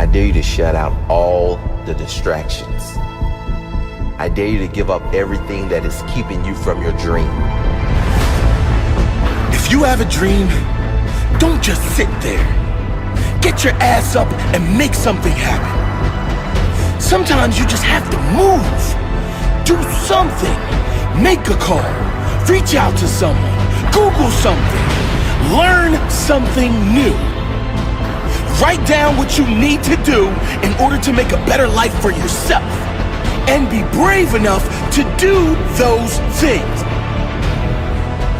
dare you to shut out all the distractions. I dare you to give up everything that is keeping you from your dream. If you have a dream, don't just sit there. Get your ass up and make something happen. Sometimes you just have to move. Do something. Make a call. Reach out to someone. Google something. Learn something new. Write down what you need to do in order to make a better life for yourself. And be brave enough to do those things.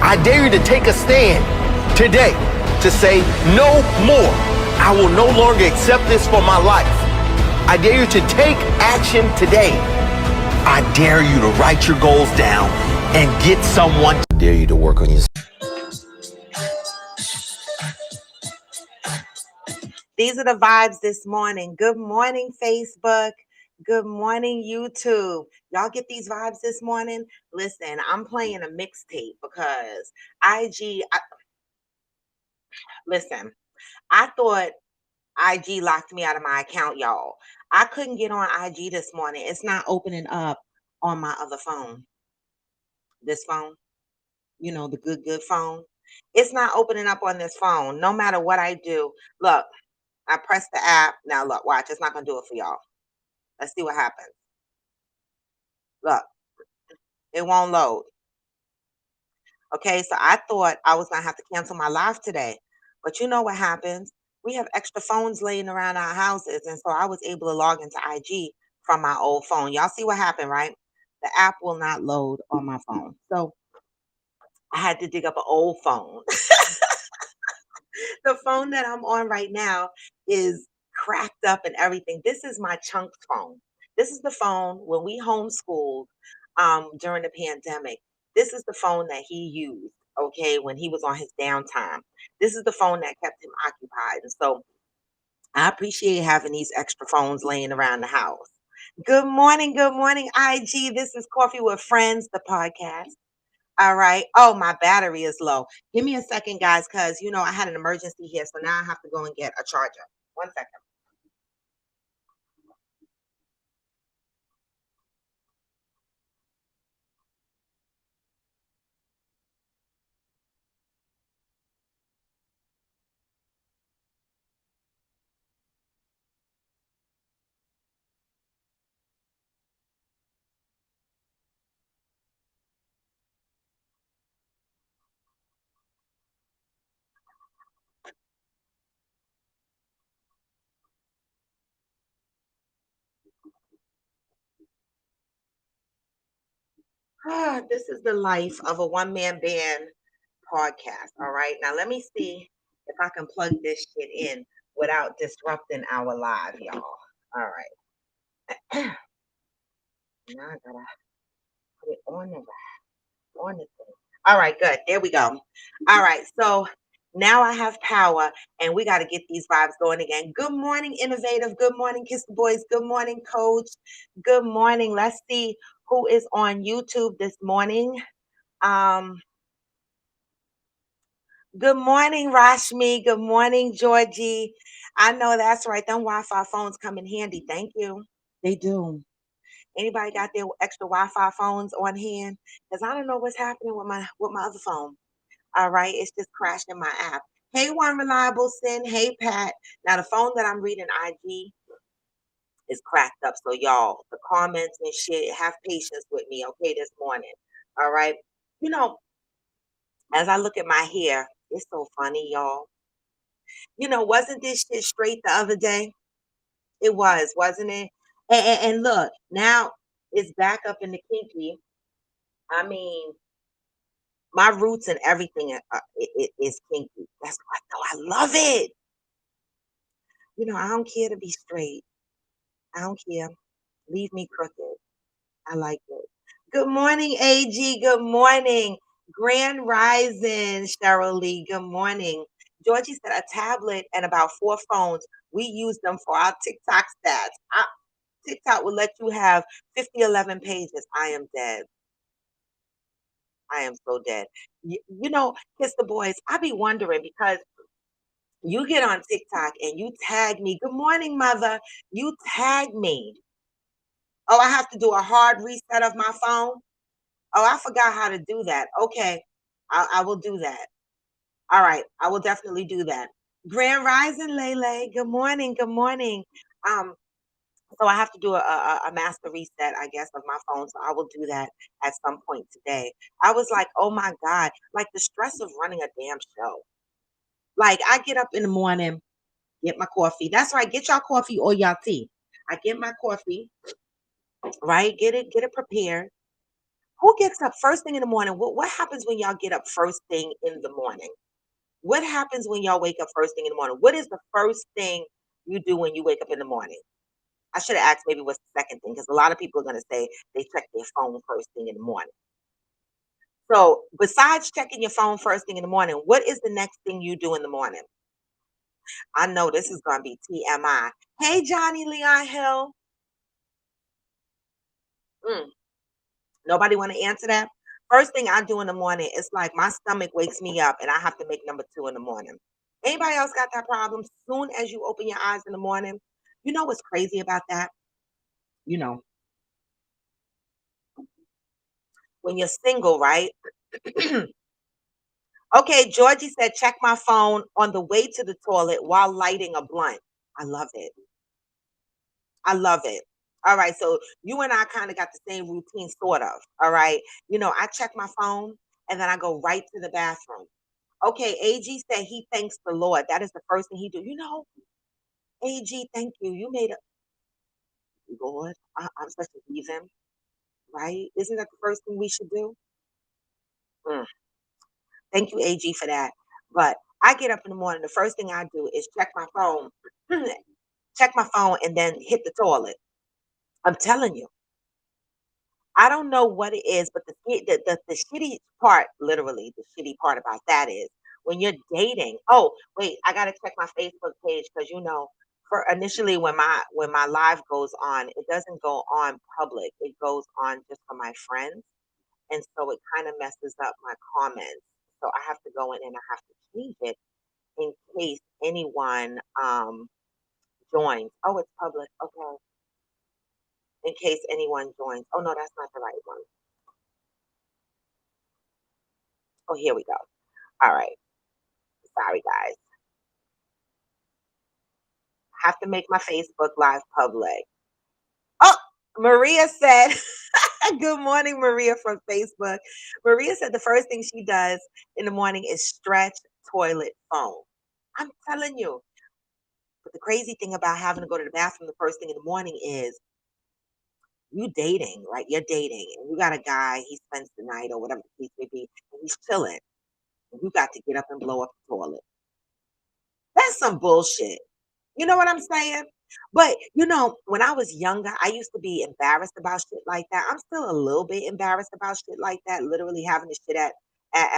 I dare you to take a stand today to say no more. I will no longer accept this for my life. I dare you to take action today. I dare you to write your goals down and get someone. I dare you to work on yourself. These are the vibes this morning. Good morning, Facebook. Good morning, YouTube. Y'all get these vibes this morning? Listen, I'm playing a mixtape because listen, I thought IG locked me out of my account, y'all. I couldn't get on IG this morning. It's not opening up on my other phone. This phone, the good phone. It's not opening up on this phone. No matter what I do. Look, I press the app. Now look, watch. It's not going to do it for y'all. Let's see what happens. Look, it won't load. Okay, so I thought I was going to have to cancel my live today. But you know what happens? We have extra phones laying around our houses. And so I was able to log into IG from my old phone. Y'all see what happened, right? The app will not load on my phone. So I had to dig up an old phone. The phone that I'm on right now is cracked up and everything. This is my chunk phone. This is the phone when we homeschooled during the pandemic. This is the phone that he used, okay, when he was on his downtime. This is the phone that kept him occupied. And so I appreciate having these extra phones laying around the house. Good morning, IG. This is Coffee with Friends, the podcast. All right. Oh, my battery is low. Give me a second, guys, because I had an emergency here, so now I have to go and get a charger. 1 second. This is the life of a one-man band podcast. All right. Now let me see if I can plug this shit in without disrupting our live, y'all. All right. Now I gotta put it on the thing. All right, good. There we go. All right. So now I have power and we got to get these vibes going again. Good morning, Innovative. Good morning, Kiss the Boys. Good morning, Coach. Good morning. Let's see who is on YouTube this morning. Good morning, Rashmi. Good morning, Georgie. I know that's right. Them Wi-Fi phones come in handy. Thank you. They do. Anybody got their extra Wi-Fi phones on hand? Because I don't know what's happening with my other phone. All right, it's just crashing my app. Hey, One Reliable Sin. Hey, Pat. Now the phone that I'm reading IG is cracked up. So y'all, the comments and shit, have patience with me, okay, this morning. All right. You know, as I look at my hair, it's so funny, y'all. Wasn't this shit straight the other day? It was, wasn't it? And look, now it's back up in the kinky. I mean, my roots and everything is kinky. That's why I love it. I don't care to be straight. I don't care. Leave me crooked. I like it. Good morning, AG. Good morning. Grand Rising, Cheryl Lee. Good morning. Georgie said a tablet and about 4 phones. We use them for our TikTok stats. TikTok will let you have 11 pages. I am dead. I am so dead. Kiss the Boys. I be wondering because You get on TikTok and you tag me. Good morning, mother. You tag me. Oh, I have to do a hard reset of my phone. Oh, I forgot how to do that. Okay, I will do that. All right, I will definitely do that. Grand Rising, Lele. Good morning. Good morning. Um, so I have to do a master reset, I guess, of my phone. So I will do that at some point today. I was like, oh my God, like the stress of running a damn show. Like I get up in the morning, get my coffee. That's right, get y'all coffee or y'all tea. I get my coffee, right? Get it prepared. Who gets up first thing in the morning? What happens when y'all get up first thing in the morning? What happens when y'all wake up first thing in the morning? What is the first thing you do when you wake up in the morning? I should have asked maybe what's the second thing because a lot of people are going to say they check their phone first thing in the morning. So, besides checking your phone first thing in the morning, what is the next thing you do in the morning? I know this is going to be TMI. Hey, Johnny Leon Hill. Mm, nobody want to answer that? First thing I do in the morning, it's like my stomach wakes me up and I have to make number two in the morning. Anybody else got that problem? Soon as you open your eyes in the morning, you know what's crazy about that? You know, when you're single, right? Okay, Georgie said, check my phone on the way to the toilet while lighting a blunt. I love it. I love it. All right, so you and I kind of got the same routine, sort of. All right, I check my phone and then I go right to the bathroom. Okay, AG said he thanks the Lord. That is the first thing he do. AG, thank you. You made a Lord. I'm such a heathen, right? Isn't that the first thing we should do? Mm, thank you, AG, for that. But I get up in the morning. The first thing I do is check my phone, check my phone, and then hit the toilet. I'm telling you. I don't know what it is, but the shitty part, literally, the shitty part about that is when you're dating. Oh, wait, I gotta check my Facebook page because for initially when my live goes on, it doesn't go on public. It goes on just for my friends, and so it kind of messes up my comments. So I have to go in and I have to change it in case anyone joins. Oh, it's public. Okay, in case anyone joins. Oh no, that's not the right one. Oh, here we go. All right. Sorry, guys. Have to make my Facebook Live public. Oh, Maria said, good morning, Maria from Facebook. Maria said the first thing she does in the morning is stretch, toilet, phone. I'm telling you. But the crazy thing about having to go to the bathroom the first thing in the morning is you dating, right? You're dating and you got a guy, he spends the night or whatever the case may be, and he's chilling. And you got to get up and blow up the toilet. That's some bullshit. You know what I'm saying? But when I was younger, I used to be embarrassed about shit like that. I'm still a little bit embarrassed about shit like that. Literally having this shit at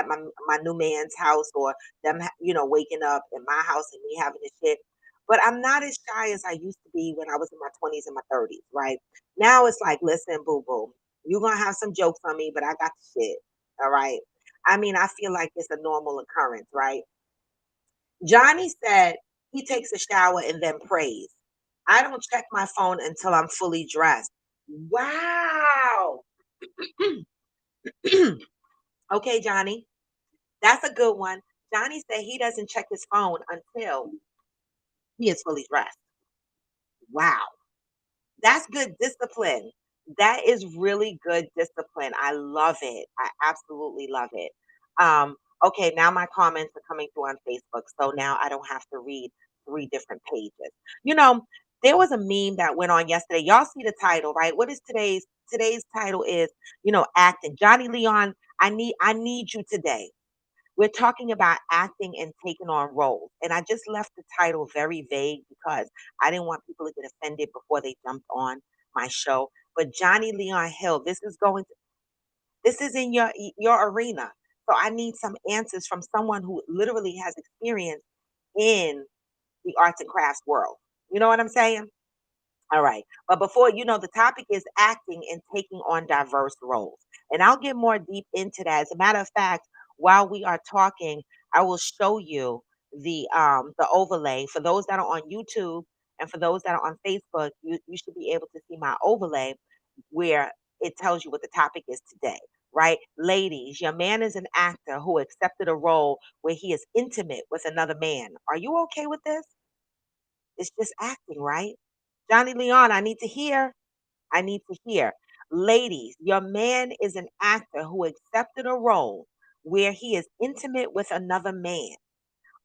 my new man's house or them, waking up in my house and me having this shit. But I'm not as shy as I used to be when I was in my 20s and my 30s, right? Now it's like, listen, boo boo, you're gonna have some jokes on me, but I got the shit. All right. I mean, I feel like it's a normal occurrence, right? Johnny said he takes a shower and then prays. I don't check my phone until I'm fully dressed. Wow. Okay, Johnny, that's a good one. Johnny said he doesn't check his phone until he is fully dressed. Wow. That's good discipline. That is really good discipline. I love it. I absolutely love it. Okay, now my comments are coming through on Facebook. So now I don't have to read three different pages. You know, there was a meme that went on yesterday. Y'all see the title, right? What is today's title is, acting. Johnny Leon, I need you today. We're talking about acting and taking on roles. And I just left the title very vague because I didn't want people to get offended before they jumped on my show. But Johnny Leon Hill, this is in your arena. So I need some answers from someone who literally has experience in the arts and crafts world. You know what I'm saying? All right. But before, the topic is acting and taking on diverse roles. And I'll get more deep into that. As a matter of fact, while we are talking, I will show you. the overlay. For those that are on YouTube and for those that are on Facebook, you should be able to see my overlay where it tells you what the topic is today, right? Ladies, your man is an actor who accepted a role where he is intimate with another man. Are you okay with this? It's just acting, right? Johnny Leon, I need to hear. I need to hear. Ladies, your man is an actor who accepted a role where he is intimate with another man.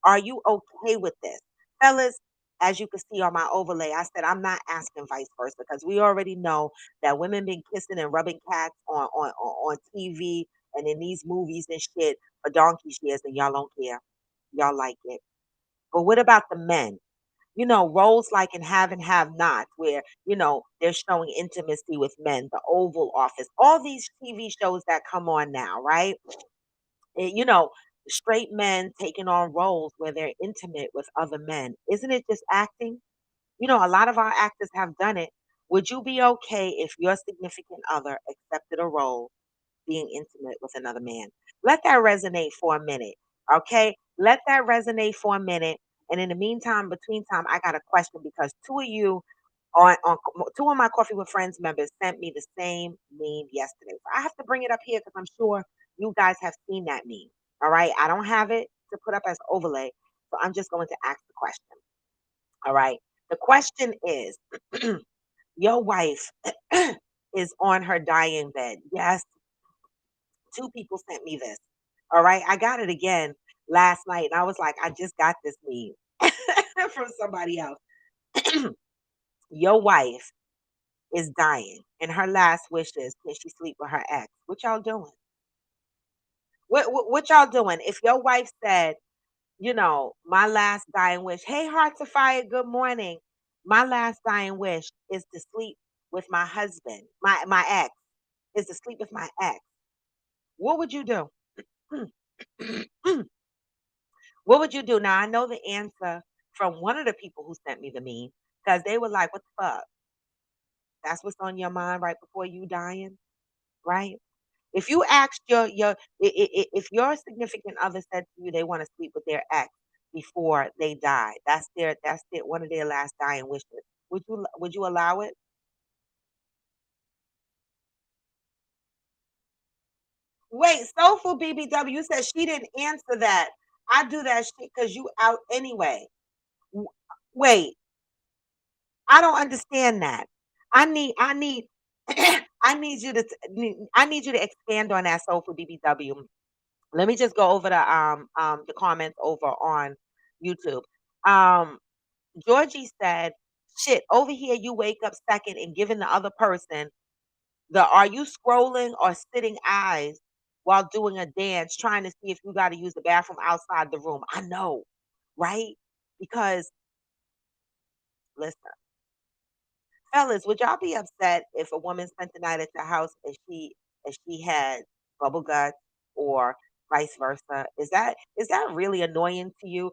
Are you okay with this? Fellas, as you can see on my overlay, I said I'm not asking vice versa because we already know that women been kissing and rubbing cats on TV and in these movies and shit for donkey's years and y'all don't care. Y'all like it. But what about the men? Roles like in Have and Have Not, where, they're showing intimacy with men, The Oval Office, all these TV shows that come on now, right? Eh, you know, Straight men taking on roles where they're intimate with other men. Isn't it just acting? A lot of our actors have done it. Would you be okay if your significant other accepted a role being intimate with another man? Let that resonate for a minute. Okay? Let that resonate for a minute. And in the meantime, between time, I got a question because two of you two of my Coffee with Friends members sent me the same meme yesterday. So I have to bring it up here because I'm sure you guys have seen that meme. All right. I don't have it to put up as overlay. So I'm just going to ask the question. All right. The question is your wife is on her dying bed. Yes, two people sent me this. All right. I got it again last night and I was like, I just got this meme from somebody else. Your wife is dying and her last wish is, can she sleep with her ex? What y'all doing? What y'all doing? If your wife said, my last dying wish, hey, Hearts of Fire, good morning. My last dying wish is to sleep with my husband, my ex, is to sleep with my ex. What would you do? What would you do? Now, I know the answer from one of the people who sent me the meme because they were like, what the fuck? That's what's on your mind right before you dying, right? If you asked if your significant other said to you they want to sleep with their ex before they die, that's their one of their last dying wishes. Would you allow it? Wait, Soulful BBW said she didn't answer that. I do that shit because you out anyway. W- Wait, I don't understand that. I need I need you to expand on that, Soulful BBW. Let me just go over the comments over on YouTube. Um, Georgie said, "Shit, over here you wake up second and giving the other person the are you scrolling or sitting eyes while doing a dance, trying to see if you got to use the bathroom outside the room." I know, right? Because listen, fellas, would y'all be upset if a woman spent the night at your house and she had bubble guts or vice versa? Is that really annoying to you?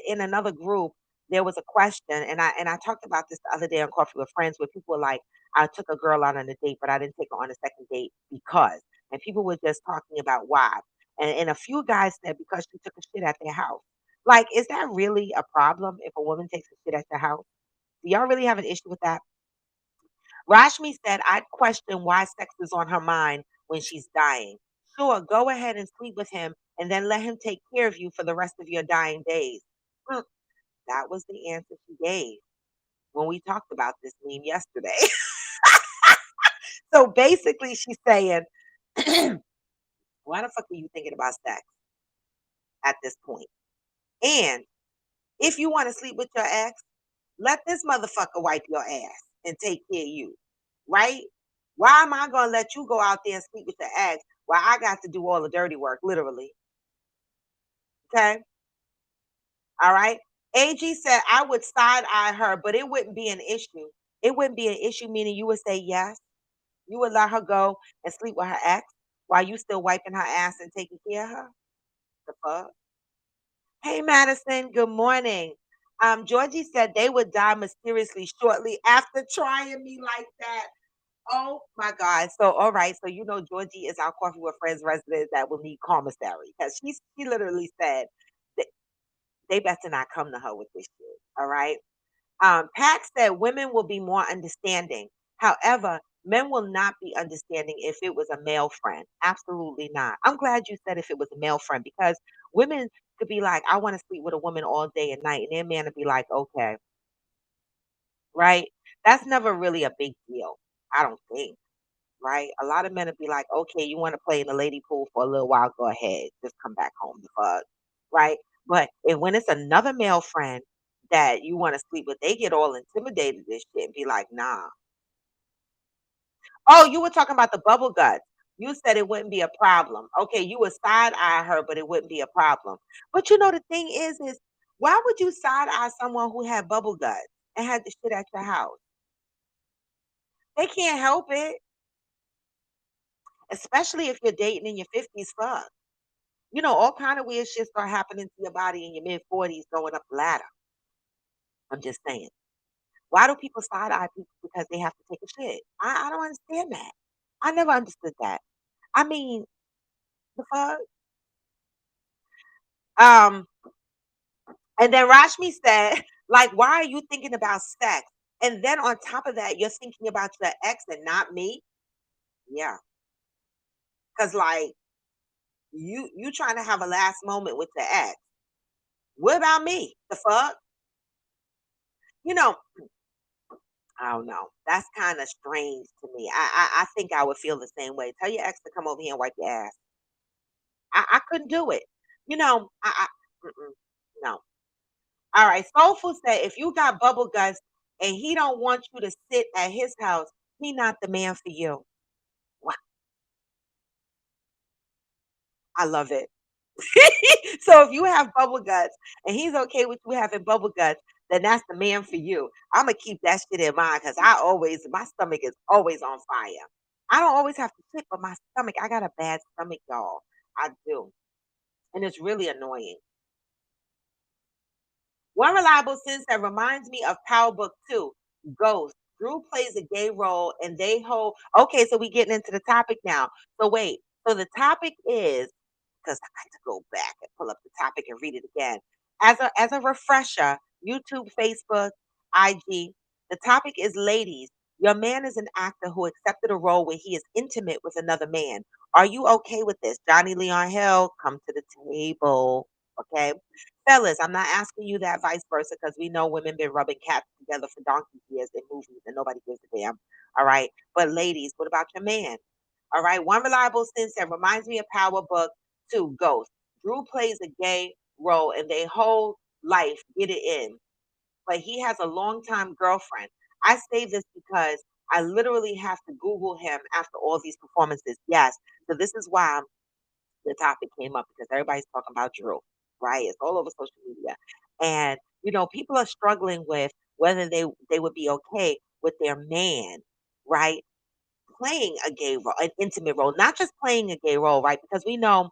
In another group there was a question, and I talked about this the other day on Coffee with Friends, where people were like, "I took a girl out on a date, but I didn't take her on a second date because," and people were just talking about why, and a few guys said because she took a shit at their house. Like, is that really a problem if a woman takes a shit at your house? Do y'all really have an issue with that? Rashmi said, I'd question why sex is on her mind when she's dying. Sure, go ahead and sleep with him and then let him take care of you for the rest of your dying days. Hmm, that was the answer she gave when we talked about this meme yesterday. So basically, she's saying, why the fuck are you thinking about sex at this point? And if you want to sleep with your ex, let this motherfucker wipe your ass and take care of you, right? Why am I gonna let you go out there and sleep with your ex while I got to do all the dirty work, literally? Okay, all right. AG said I would side eye her, but it wouldn't be an issue. It wouldn't be an issue, meaning you would say yes. You would let her go and sleep with her ex while you still wiping her ass and taking care of her. The fuck? Hey, Madison. Good morning. Georgie said they would die mysteriously shortly after trying me like that. Oh my God. So, all right. So, Georgie is our Coffee with Friends resident that will need commissary because she literally said, that. They better not come to her with this shit. All right. Pack said women will be more understanding. However, men will not be understanding if it was a male friend. Absolutely not. I'm glad you said if it was a male friend because women could be like, I want to sleep with a woman all day and night, and their man would be like, okay, right? That's never really a big deal. I don't think, right? A lot of men would be like, okay, you want to play in the lady pool for a little while, go ahead. Just come back home, the fuck, right? But when it's another male friend that you want to sleep with, they get all intimidated and shit and be like, nah. Oh, you were talking about the bubble guts. You said it wouldn't be a problem. Okay, you would side eye her, but it wouldn't be a problem. But you know, the thing is why would you side eye someone who had bubble guts and had the shit at your house? They can't help it, especially if you're dating in your 50s. Fuck. You know, all kind of weird shit start happening to your body in your mid 40s going up the ladder. I'm just saying. Why do people side eye people because they have to take a shit? I don't understand that. I never understood that. I mean, the fuck? Um, and then Rashmi said, like, why are you thinking about sex? And then on top of that, you're thinking about your ex and not me? Yeah. Cause like you trying to have a last moment with the ex. What about me? The fuck? You know, I don't know. That's kind of strange to me. I think I would feel the same way. Tell your ex to come over here and wipe your ass. I couldn't do it. You know, mm-mm, no. All right. Soulful said, if you got bubble guts and he don't want you to sit at his house, he not the man for you. Wow, I love it. So if you have bubble guts and he's okay with you having bubble guts, then that's the man for you. I'm gonna keep that shit in mind because my stomach is always on fire. I don't always have to sit, but my stomach, I got a bad stomach, y'all. I do. And it's really annoying. One reliable sense that reminds me of Power Book 2, Ghost. Drew plays a gay role and they hold. Okay, so we getting into the topic now. So wait, so the topic is because I got to go back and pull up the topic and read it again. As a refresher, YouTube, Facebook, IG. The topic is ladies. Your man is an actor who accepted a role where he is intimate with another man. Are you okay with this? Johnny Leon Hill, come to the table. Okay. Fellas, I'm not asking you that vice versa because we know women been rubbing cats together for donkey years in movies and nobody gives a damn. All right. But ladies, what about your man? All right. One reliable sense that reminds me of Power Book 2, Ghost. Drew plays a gay role and they whole life get it in, but he has a longtime girlfriend. I say this because I literally have to Google him after all these performances. Yes. So this is why the topic came up because everybody's talking about Drew, right? It's all over social media. And, people are struggling with whether they would be okay with their man, right? Playing a gay role, an intimate role, not just playing a gay role, right? Because we know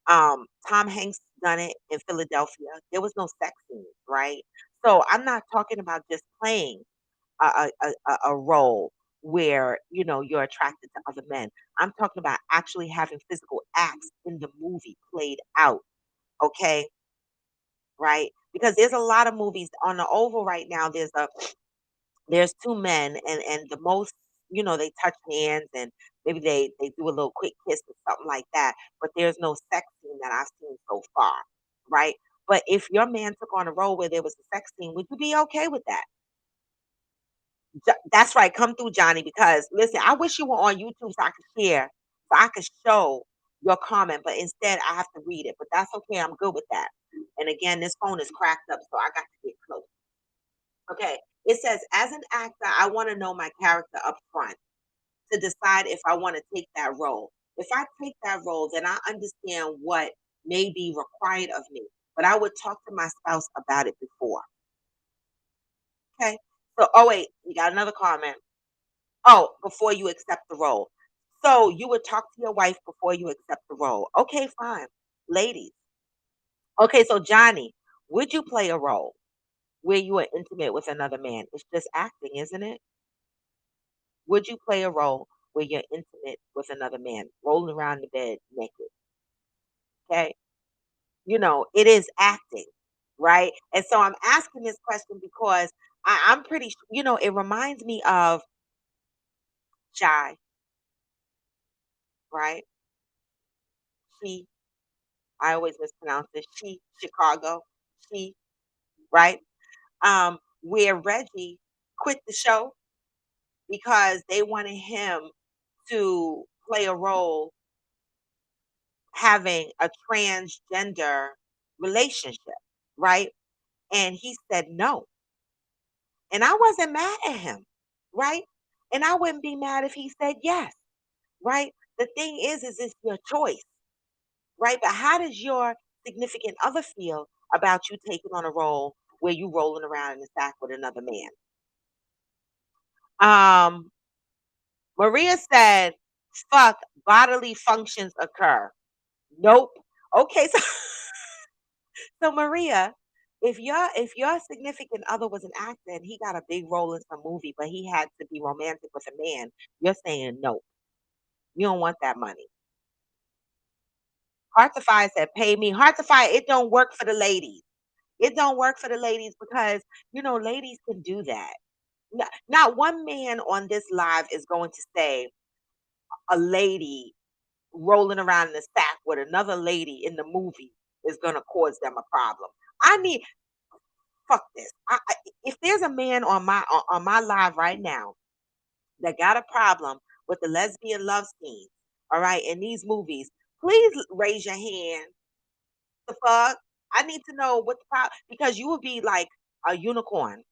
Tom Hanks done it in Philadelphia. There was no sex scenes, right? So I'm not talking about just playing a role where you're attracted to other men. I'm talking about actually having physical acts in the movie played out. Okay, right? Because there's a lot of movies on the oval right now. There's two men and the most they touch hands and maybe they do a little quick kiss or something like that. But there's no sex scene that I've seen so far, right? But if your man took on a role where there was a sex scene, would you be okay with that? That's right. Come through, Johnny, because listen, I wish you were on YouTube so I could share, so I could show your comment, but instead I have to read it. But that's okay. I'm good with that. And again, this phone is cracked up, so I got to get close. Okay. It says, as an actor, I want to know my character up front to decide if I want to take that role. If I take that role, then I understand what may be required of me. But I would talk to my spouse about it before. Okay. So, oh wait, we got another comment. Oh, before you accept the role. So you would talk to your wife before you accept the role. Okay, fine. Ladies. Okay, so Johnny, would you play a role where you are intimate with another man? It's just acting, isn't it? Would you play a role where you're intimate with another man, rolling around the bed naked? Okay. It is acting. right? And so I'm asking this question because I'm pretty, it reminds me of Shy, right? She, I always mispronounce it. She, Chicago, she, right? Where Reggie quit the show because they wanted him to play a role having a transgender relationship, right? And he said no. And I wasn't mad at him, right? And I wouldn't be mad if he said yes, right? The thing is it's your choice, right? But how does your significant other feel about you taking on a role where you rolling around in the sack with another man? Um, Maria said, fuck, bodily functions occur. Nope. Okay, so so Maria, if your significant other was an actor and he got a big role in some movie, but he had to be romantic with a man, you're saying no. You don't want that money. Heart to Fire said, pay me. Heart to Fire, it don't work for the ladies. It don't work for the ladies because ladies can do that. Not one man on this live is going to say a lady rolling around in a sack with another lady in the movie is going to cause them a problem. I need fuck this. If there's a man on my live right now that got a problem with the lesbian love scenes, all right, in these movies, please raise your hand. The fuck? I need to know what the problem because you would be like a unicorn.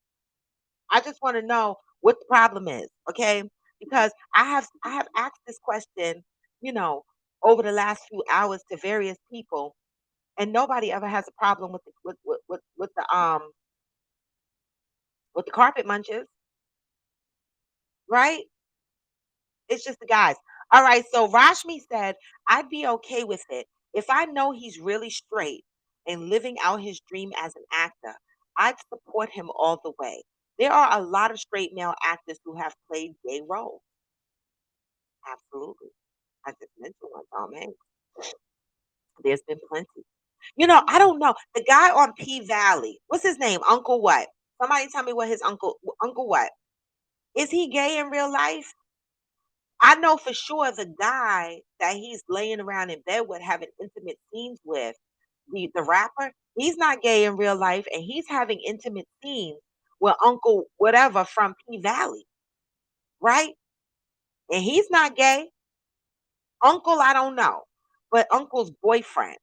I just want to know what the problem is, okay? Because I have asked this question, you know, over the last few hours to various people, and nobody ever has a problem with the carpet munches, right? It's just the guys. All right, so Rashmi said, I'd be okay with it. If I know he's really straight and living out his dream as an actor, I'd support him all the way. There are a lot of straight male actors who have played gay roles. Absolutely. I just mentioned one, Tom Hanks. There's been plenty. I don't know. The guy on P Valley, what's his name? Uncle what? Somebody tell me what his uncle what? Is he gay in real life? I know for sure the guy that he's laying around in bed with, having intimate scenes with, the rapper, he's not gay in real life, and he's having intimate scenes with Uncle whatever from P Valley, right? And he's not gay. Uncle, I don't know, but Uncle's boyfriend,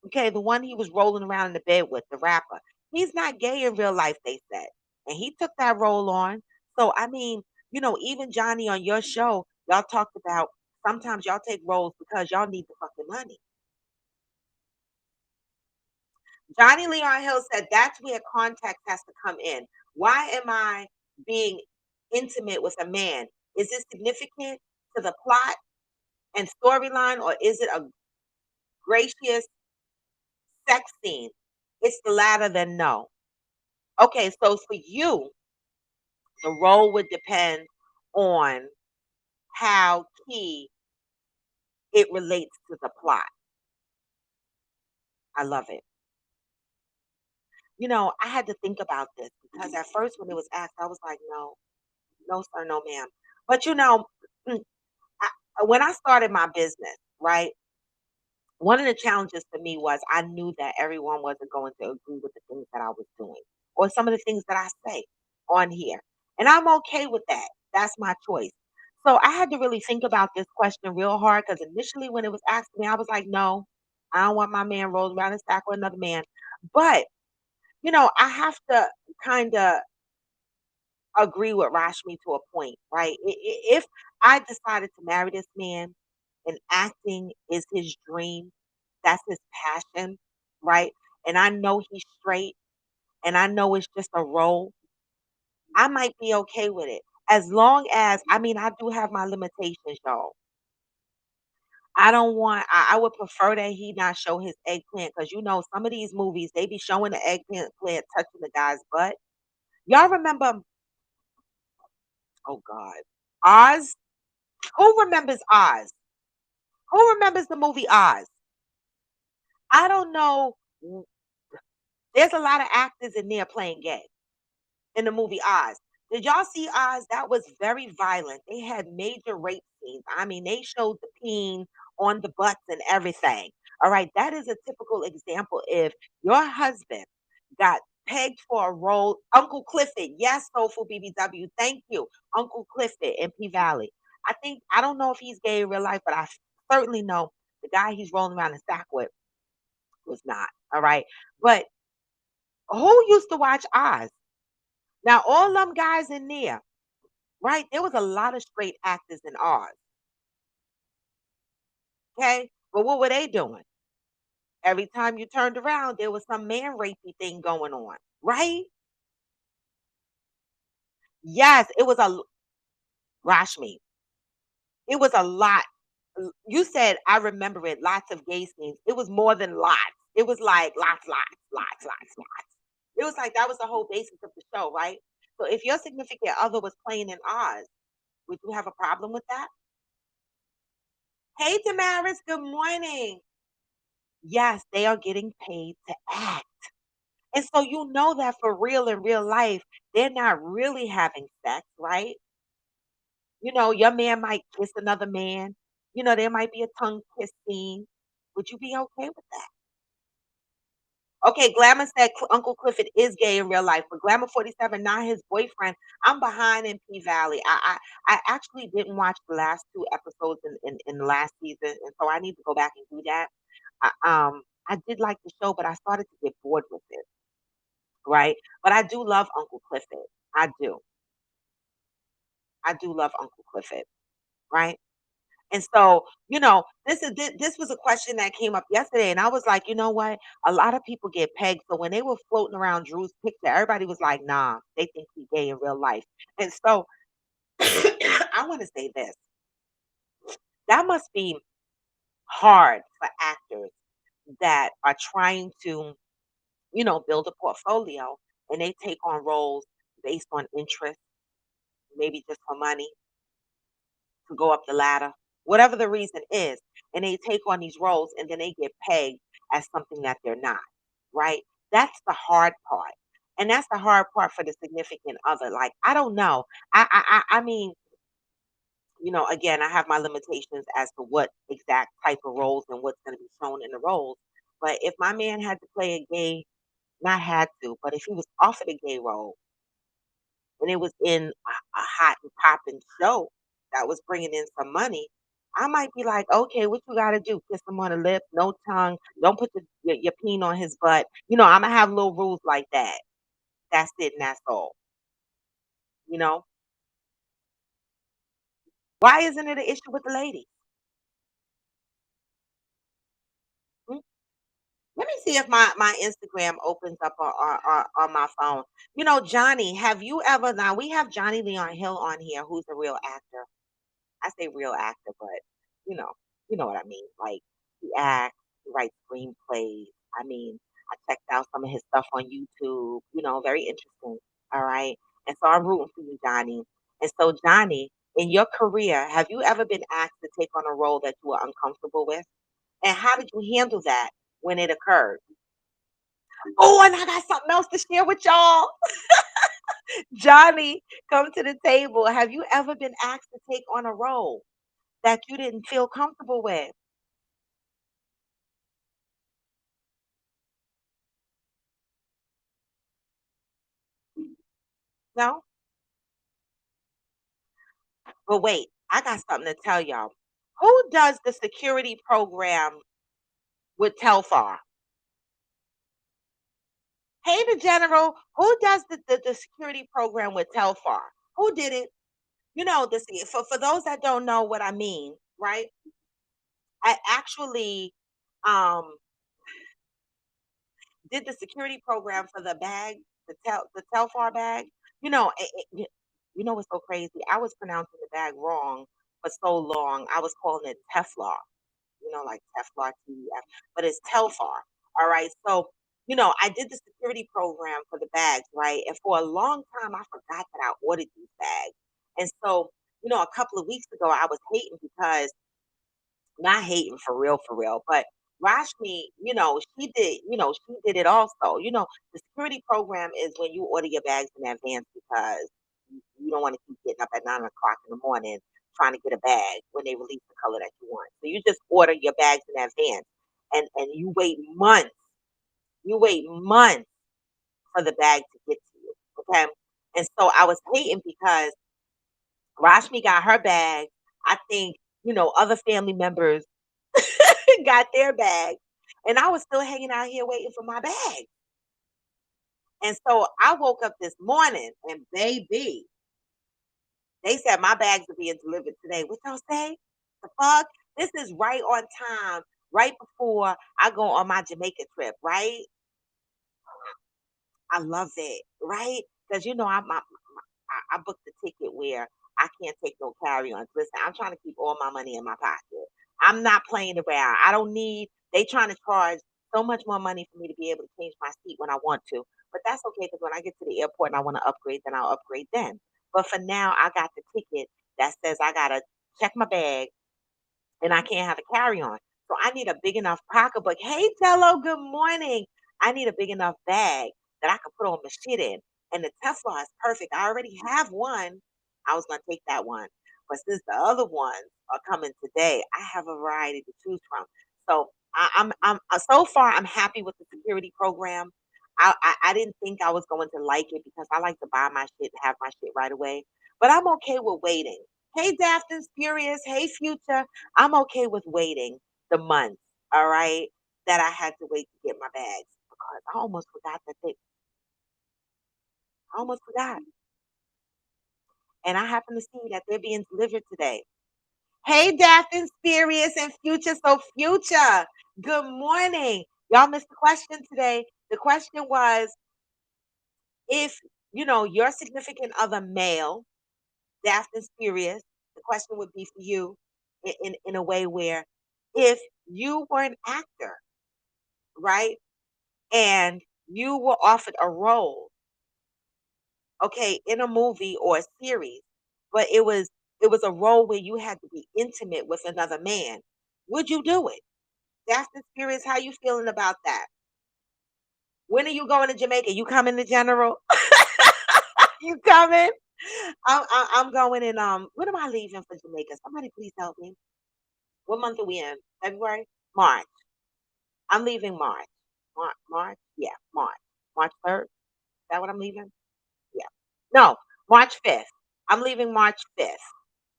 okay, the one he was rolling around in the bed with, the rapper, he's not gay in real life, they said, and he took that role on. So I mean, even Johnny on your show, y'all talked about sometimes y'all take roles because y'all need the fucking money. Johnny Leon Hill said that's where context has to come in. Why am I being intimate with a man? Is it significant to the plot and storyline, or is it a gracious sex scene? It's the latter, then no. Okay, so for you, the role would depend on how key it relates to the plot. I love it. I had to think about this because at first when it was asked, I was like, no, no, sir, no, ma'am. But mm, when I started my business, right, one of the challenges for me was I knew that everyone wasn't going to agree with the things that I was doing or some of the things that I say on here. And I'm okay with that. That's my choice. So I had to really think about this question real hard because initially when it was asked me, I was like, no, I don't want my man rolling around in sack with another man. But, I have to kind of agree with Rashmi to a point, right? If I decided to marry this man and acting is his dream, that's his passion, right? And I know he's straight and I know it's just a role, I might be okay with it. As long as, I mean, I do have my limitations, y'all. I don't want, I would prefer that he not show his eggplant because some of these movies, they be showing the eggplant touching the guy's butt. Y'all remember, oh God, Oz? Who remembers Oz? Who remembers the movie Oz? I don't know There's a lot of actors in there playing gay in the movie Oz. Did y'all see Oz? That was very violent. They had major rape scenes. I mean, they showed the peen on the butts and everything. All right, that is a typical example. If your husband got pegged for a role, Uncle Clifford, yes, Soulful BBW, thank you, Uncle Clifford in P Valley. I don't know if he's gay in real life, but I certainly know the guy he's rolling around in sack with was not. All right, but who used to watch Oz? Now, all them guys in there, right? There was a lot of straight actors in Oz, okay? But what were they doing? Every time you turned around, there was some man rapey thing going on, right? Yes, it was Rashmi. It was a lot. You said I remember it. Lots of gay scenes. It was more than lots. It was like lots. It was like that was the whole basis of the show, right? So if your significant other was playing in Oz, would you have a problem with that? Hey, Damaris, good morning. Yes, they are getting paid to act. And so you know that for real in real life, they're not really having sex, right? You know, your man might kiss another man. You know, there might be a tongue kiss scene. Would you be okay with that? Okay, Glamour said Uncle Clifford is gay in real life, but Glamour 47, not his boyfriend. I'm behind in P Valley. I actually didn't watch the last two episodes in the last season, and so I need to go back and do that. I did like the show, but I started to get bored with it, right? But I do love Uncle Clifford. I do. I do love Uncle Clifford, right? And so, this was a question that came up yesterday, and I was like, you know what? A lot of people get pegged. So when they were floating around Drew's picture, everybody was like, nah, they think he's gay in real life. And so I want to say this. That must be hard for actors that are trying to, build a portfolio and they take on roles based on interest, maybe just for money to go up the ladder, whatever the reason is. And they take on these roles and then they get pegged as something that they're not, right? That's the hard part. And that's the hard part for the significant other. Like, I don't know. I mean, again, I have my limitations as to what exact type of roles and what's going to be shown in the roles. But if my man had to play a gay, not had to, but if he was offered a gay role and it was in a hot and popping show that was bringing in some money, I might be like, okay, what you got to do? Kiss him on the lips, no tongue. Don't put your peen on his butt. I'm going to have little rules like that. That's it and that's all. You know, why isn't it an issue with the ladies? Hmm? Let me see if my Instagram opens up on my phone. Johnny, have you ever, now we have Johnny Leon Hill on here, who's a real actor. I say real actor, but you know, you know what I mean. Like he acts, he writes screenplays. I mean, I checked out some of his stuff on YouTube. Very interesting. All right, and so I'm rooting for you, Johnny. And so, Johnny, in your career, have you ever been asked to take on a role that you were uncomfortable with? And how did you handle that when it occurred? Oh, and I got something else to share with y'all. Johnny, come to the table. Have you ever been asked to take on a role that you didn't feel comfortable with? No? But wait, I got something to tell y'all. Who does the security program with Telfar? Hey, the general, who does the security program with Telfar? Who did it? For those that don't know what I mean, right? I actually um did the security program for the bag, the Telfar bag. What's so crazy? I was pronouncing the bag wrong for so long. I was calling it Teflon. Like Teflon TDF, but it's Telfar. All right. So, I did the security program for the bags, right? And for a long time, I forgot that I ordered these bags. And so, a couple of weeks ago, I was hating because not hating for real, but Rashmi, she did it also. The security program is when you order your bags in advance because you don't want to keep getting up at 9 o'clock in the morning trying to get a bag when they release the color that you want. So you just order your bags in advance and you wait months. You wait months for the bag to get to you. Okay. And so I was hating because Rashmi got her bag. I think, other family members got their bag. And I was still hanging out here waiting for my bag. And so I woke up this morning and baby, they said my bags are being delivered today. What y'all say? The fuck? This is right on time, right before I go on my Jamaica trip, right? I love it, right? Because I booked the ticket where I can't take no carry-ons. Listen, I'm trying to keep all my money in my pocket. I'm not playing around. I don't need. They trying to charge so much more money for me to be able to change my seat when I want to. But that's okay because when I get to the airport and I want to upgrade, then I'll upgrade then. But for now, I got the ticket that says I gotta check my bag and I can't have a carry-on. So I need a big enough pocketbook. Hey, Tello, good morning. I need a big enough bag that I can put all my shit in. And the Tesla is perfect. I already have one. I was gonna take that one, but since the other ones are coming today, I have a variety to choose from. So so far I'm happy with the security program. I didn't think I was going to like it because I like to buy my shit and have my shit right away. But I'm okay with waiting. Hey, Daphne's Furious. Hey, Future. I'm okay with waiting the months, all right, that I had to wait to get my bags because I almost forgot. And I happen to see that they're being delivered today. Hey, Daphne's Furious and Future. So, Future, good morning. Y'all missed the question today. The question was if, your significant other male, Daphne's Furious, the question would be for you in a way where if you were an actor, right? And you were offered a role, okay, in a movie or a series, but it was a role where you had to be intimate with another man. Would you do it? That's the spirits. How you feeling about that? When are you going to Jamaica? You coming to General? You coming? I'm going in. When am I leaving for Jamaica? Somebody please help me. What month are we in? February? March. I'm leaving March. March? Yeah, March. March 3rd. Is that what I'm leaving? Yeah. No, March 5th. I'm leaving March 5th.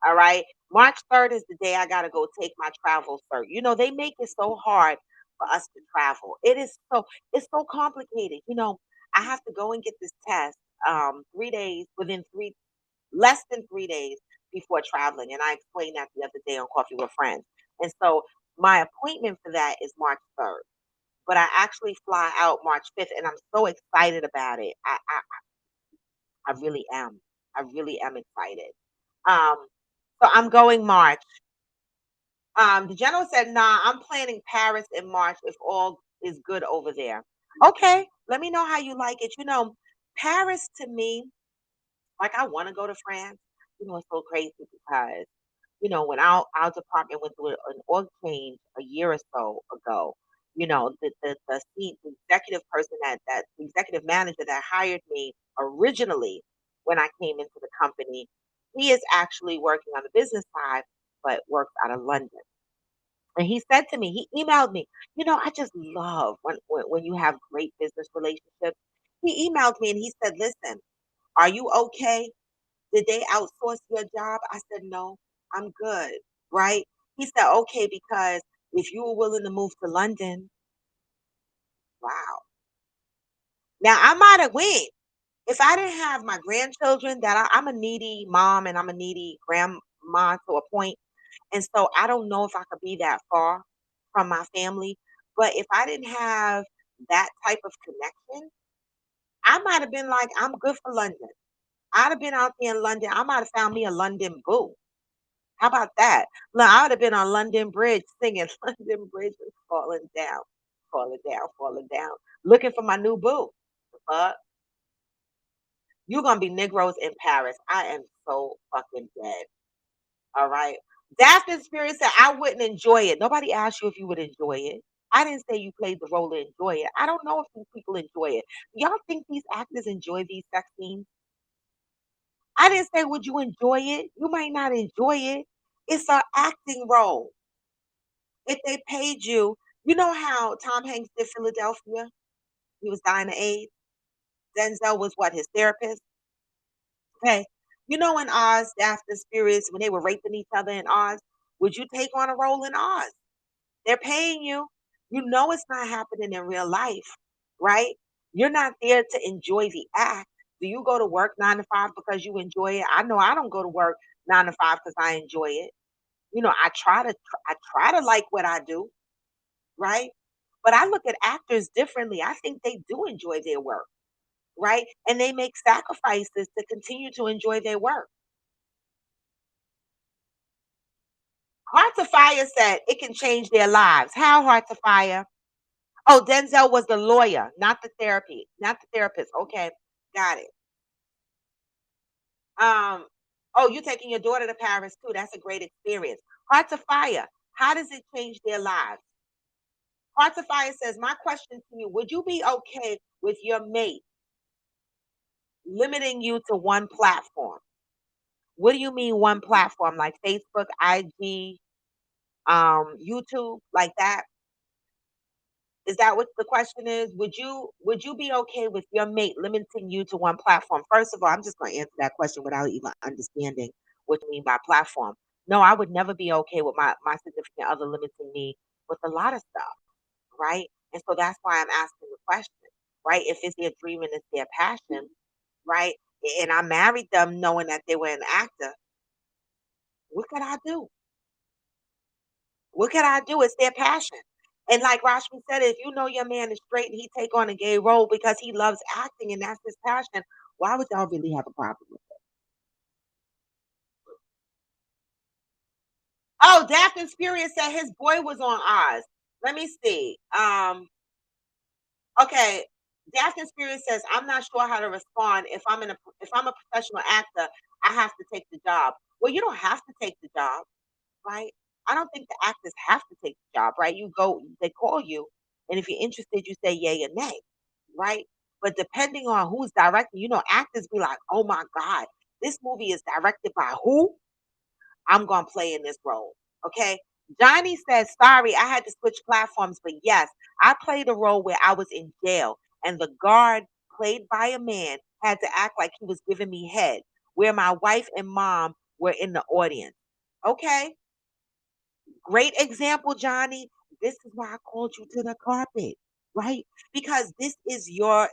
All right. March 3rd is the day I got to go take my travel cert. They make it so hard for us to travel. It's so complicated. I have to go and get this test 3 days within less than 3 days before traveling. And I explained that the other day on Coffee with Friends. And so my appointment for that is March 3rd. But I actually fly out March 5th and I'm so excited about it. I really am. I really am excited. Um, so I'm going March. The general said, "Nah, I'm planning Paris in March if all is good over there." Okay, let me know how you like it. Paris to me, like I want to go to France. It's so crazy because when our department went through an org change a year or so ago, the executive person the executive manager that hired me originally when I came into the company, he is actually working on the business side, but works out of London. And he said to me, he emailed me, I just love when you have great business relationships. He emailed me and he said, listen, are you okay? Did they outsource your job? I said, no, I'm good. Right? He said, okay, because if you were willing to move to London, wow. Now I might have went. If I didn't have my grandchildren, I'm a needy mom and I'm a needy grandma to a point. And so I don't know if I could be that far from my family. But if I didn't have that type of connection, I might have been like, I'm good for London. I'd have been out there in London. I might have found me a London boo. How about that? Look, I would have been on London Bridge singing London Bridge is falling down, falling down, looking for my new boo. But you're gonna be Negroes in Paris. I am so fucking dead. All right. Daphne Spirit said I wouldn't enjoy it. Nobody asked you if you would enjoy it. I didn't say you played the role to enjoy it. I don't know if these people enjoy it. Y'all think these actors enjoy these sex scenes? I didn't say would you enjoy it. You might not enjoy it. It's an acting role. If they paid you, you know how Tom Hanks did Philadelphia? He was dying of AIDS. Denzel was what, his therapist? Okay. You know in Oz, after spirits, when they were raping each other in Oz, would you take on a role in Oz? They're paying you. You know it's not happening in real life, right? You're not there to enjoy the act. Do you go to work 9 to 5 because you enjoy it? I know I don't go to work 9 to 5 because I enjoy it. I try to like what I do, right? But I look at actors differently. I think they do enjoy their work, right? And they make sacrifices to continue to enjoy their work. Heart to Fire said it can change their lives. How Heart to Fire? Oh, Denzel was the lawyer, not the therapy, not the therapist. Okay, got it. Um, oh, you taking your daughter to Paris too. That's a great experience. Heart to Fire. How does it change their lives? Heart to Fire says, my question to you, would you be okay with your mate limiting you to one platform? What do you mean one platform? Like Facebook, IG, YouTube, like that? Is that what the question is? Would you be okay with your mate limiting you to one platform? First of all, I'm just going to answer that question without even understanding what you mean by platform. No, I would never be okay with my significant other limiting me with a lot of stuff, right? And so that's why I'm asking the question, right? If it's their dream and it's their passion, right? And I married them knowing that they were an actor, what could I do? What can I do? It's their passion. And like Rashmi said, if you know your man is straight and he take on a gay role because he loves acting and that's his passion, why would y'all really have a problem with it? Oh, Daphne Furious said his boy was on Oz. Let me see. Okay. Daphne Furious says, I'm not sure how to respond. If I'm a professional actor, I have to take the job. Well, you don't have to take the job, right? I don't think the actors have to take the job, right? You go, they call you, and if you're interested, you say yay or nay, right? But depending on who's directing, actors be like, oh my God, this movie is directed by who? I'm gonna play in this role. Okay. Johnny says, sorry, I had to switch platforms, but yes, I played a role where I was in jail and the guard, played by a man, had to act like he was giving me head, where my wife and mom were in the audience. Okay. Great example, Johnny. This is why I called you to the carpet, right? Because this is your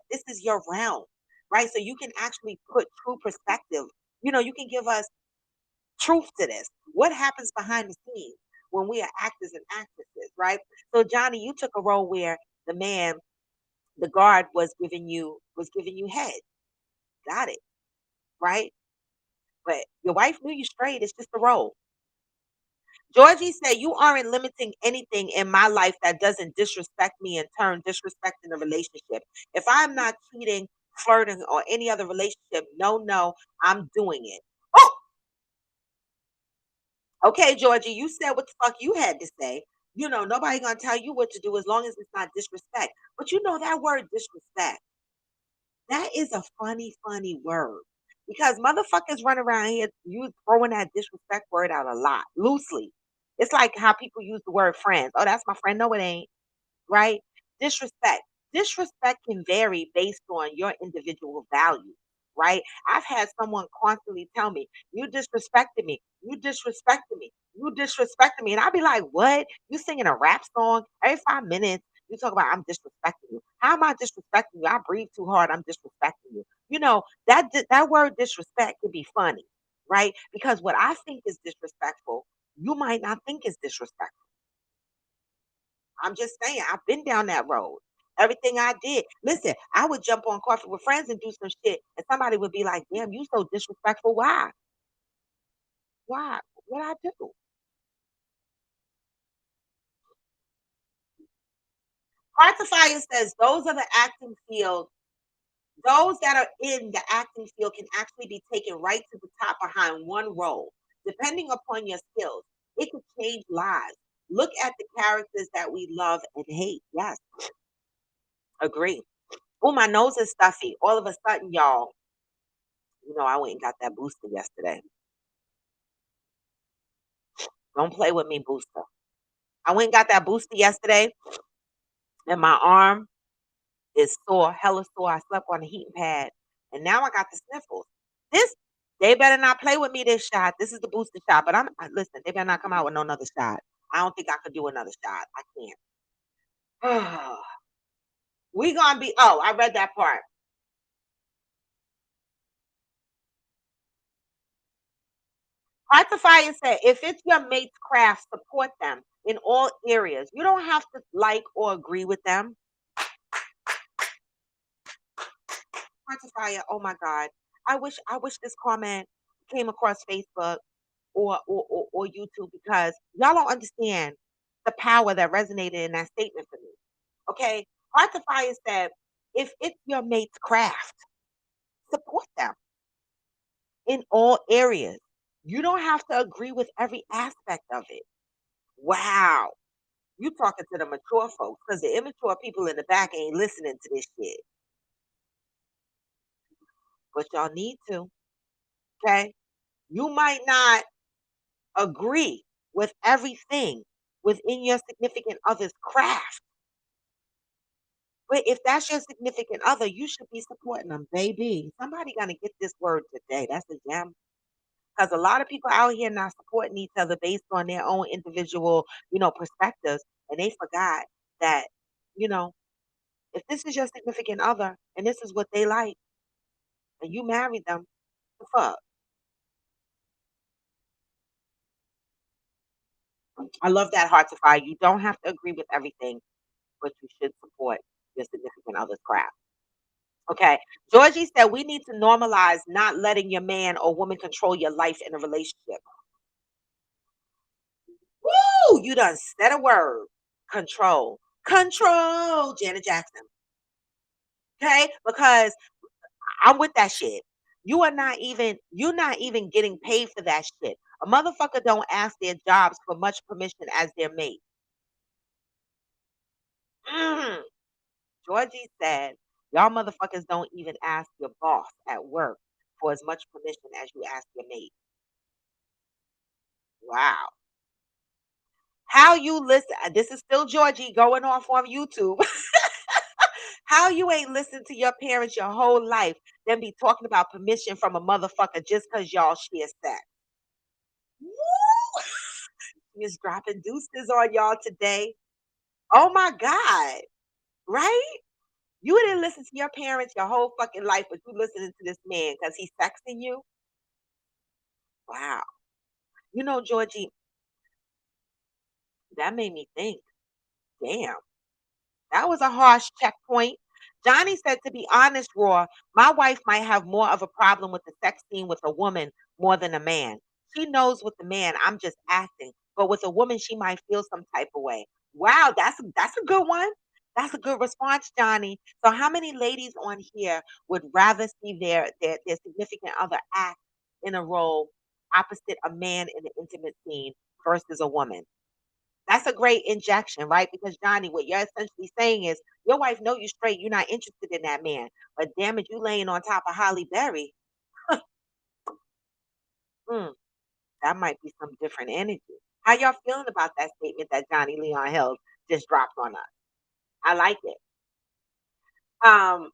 realm, right? So you can actually put true perspective. You can give us truth to this. What happens behind the scenes when we are actors and actresses, right? So Johnny, you took a role where the man, the guard was giving you head. Got it, right? But your wife knew you straight. It's just a role. Georgie said, you aren't limiting anything in my life that doesn't disrespect me and turn disrespect in a relationship. If I'm not cheating, flirting, or any other relationship, no, no, I'm doing it. Oh, okay, Georgie, you said what the fuck you had to say. Nobody gonna tell you what to do as long as it's not disrespect. But that word disrespect, that is a funny, funny word. Because motherfuckers run around here, you throwing that disrespect word out a lot, loosely. It's like how people use the word friends. Oh, that's my friend. No, it ain't, right? Disrespect. Disrespect can vary based on your individual value, right? I've had someone constantly tell me, you disrespected me, you disrespected me, you disrespected me. And I'll be like, what? You singing a rap song every 5 minutes. You talk about I'm disrespecting you. How am I disrespecting you? I breathe too hard. I'm disrespecting you. That word disrespect can be funny, right? Because what I think is disrespectful, you might not think is disrespectful. I'm just saying, I've been down that road. Everything I did. Listen, I would jump on coffee with friends and do some shit, and somebody would be like, damn, you so disrespectful. Why? Why? What I do? Heart to Fire says those that are in the acting field can actually be taken right to the top behind one role, depending upon your skills. It could change lives. Look at the characters that we love and hate. Yes, agree. Oh, my nose is stuffy. All of a sudden, y'all, I went and got that booster yesterday. Don't play with me, booster. I went and got that booster yesterday, and my arm is sore, hella sore. I slept on a heating pad, and now I got the sniffles. This, they better not play with me this shot. This is the booster shot, but listen, they better not come out with no another shot. I don't think I could do another shot. I can't. We gonna be, oh, I read that part. Heart to Fire said, if it's your mate's craft, support them in all areas. You don't have to like or agree with them. Heart to Fire, oh my God. I wish this comment came across Facebook or YouTube, because y'all don't understand the power that resonated in that statement for me. Okay? Heart to Fire said, if it's your mate's craft, support them in all areas. You don't have to agree with every aspect of it. Wow. You talking to the mature folks, because the immature people in the back ain't listening to this shit. But y'all need to, okay? You might not agree with everything within your significant other's craft. But if that's your significant other, you should be supporting them, baby. Somebody gonna get this word today. That's a gem. Because a lot of people out here not supporting each other based on their own individual, perspectives. And they forgot that, you know, if this is your significant other and this is what they like, and you married them, the fuck? I love that, Heart to Fire. You don't have to agree with everything, but you should support your significant other's craft. Okay. Georgie said we need to normalize not letting your man or woman control your life in a relationship. Woo! You done said a word. Control. Control, Janet Jackson. Okay? Because I'm with that shit. You're not even getting paid for that shit. A motherfucker don't ask their jobs for much permission as their mate. Mm. Georgie said, y'all motherfuckers don't even ask your boss at work for as much permission as you ask your mate. Wow. How you listen? This is still Georgie going off on YouTube. How you ain't listened to your parents your whole life, then be talking about permission from a motherfucker just because y'all share sex? Woo! Is dropping deuces on y'all today. Oh my God. Right? You didn't listen to your parents your whole fucking life, but you listening to this man because he's sexing you? Wow. Georgie, that made me think. Damn. That was a harsh checkpoint. Johnny said, to be honest, Raw, my wife might have more of a problem with the sex scene with a woman more than a man. She knows with the man, I'm just acting. But with a woman, she might feel some type of way. Wow, that's a good one. That's a good response, Johnny. So how many ladies on here would rather see their significant other act in a role opposite a man in the intimate scene versus a woman? That's a great injection, right? Because Johnny, what you're essentially saying is your wife know you straight, you're not interested in that man. But damn it, you laying on top of Holly Berry. Mm, that might be some different energy. How y'all feeling about that statement that Johnny Leon Hill just dropped on us? I like it. Um,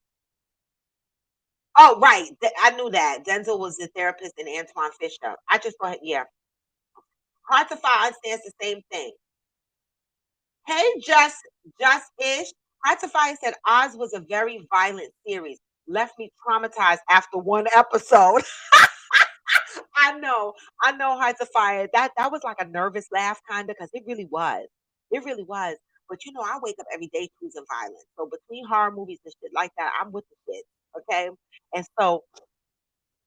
oh right. I knew that. Denzel was the therapist in Antoine Fisher. I just thought, yeah. Hard to find understands the same thing. Hey, just ish. Hatify said Oz was a very violent series. Left me traumatized after one episode. I know, Hatify. That was like a nervous laugh, kind of, because it really was. It really was. But I wake up every day choosing violence. So between horror movies and shit like that, I'm with the shit. Okay. And so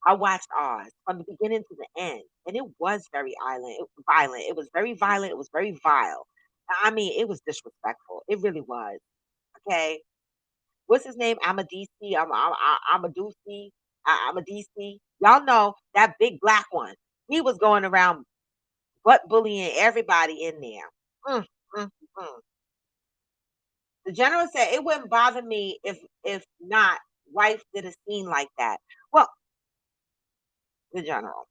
I watched Oz from the beginning to the end, and it was very violent. It was very violent. It was very vile. I mean, it was disrespectful. It really was. Okay, what's his name? I'm a DC. I'm a DC. I'm a DC. Y'all know that big black one. He was going around butt bullying everybody in there. Mm, mm, mm. The general said it wouldn't bother me if not wife did a scene like that. Well, the general,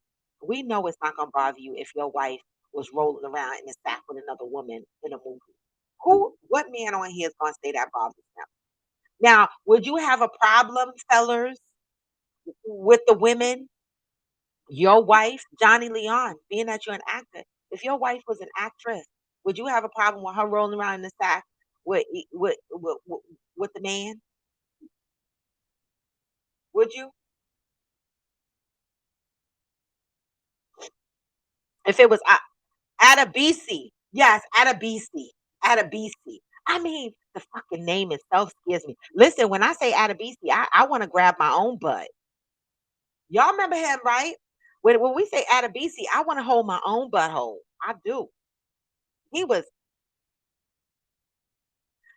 we know it's not gonna bother you if your wife was rolling around in a sack with another woman in a movie. What man on here is gonna say that bothers them? Now, would you have a problem, fellers, with the women? Your wife, Johnny Leon, being that you're an actor, if your wife was an actress, would you have a problem with her rolling around in the sack with the man? Would you? If it was Adabisi. Yes, Adabisi. Adabisi. I mean, the fucking name itself scares me. Listen, when I say Adabisi, I want to grab my own butt. Y'all remember him, right? When we say Adabisi, I want to hold my own butthole. I do. He was,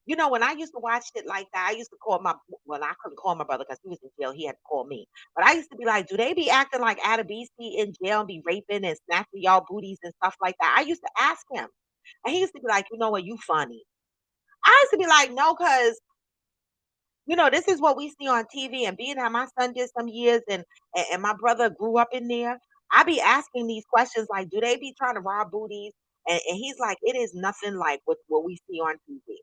when I used to watch it like that, I used to call well, I couldn't call my brother because he was in jail. He had to call me. But I used to be like, do they be acting like Adabisi in jail and be raping and snatching y'all booties and stuff like that? I used to ask him. And he used to be like, you know what, you funny. I used to be like, no, because this is what we see on TV. And being that my son did some years and my brother grew up in there, I be asking these questions like, do they be trying to rob booties? And he's like, it is nothing like what we see on TV.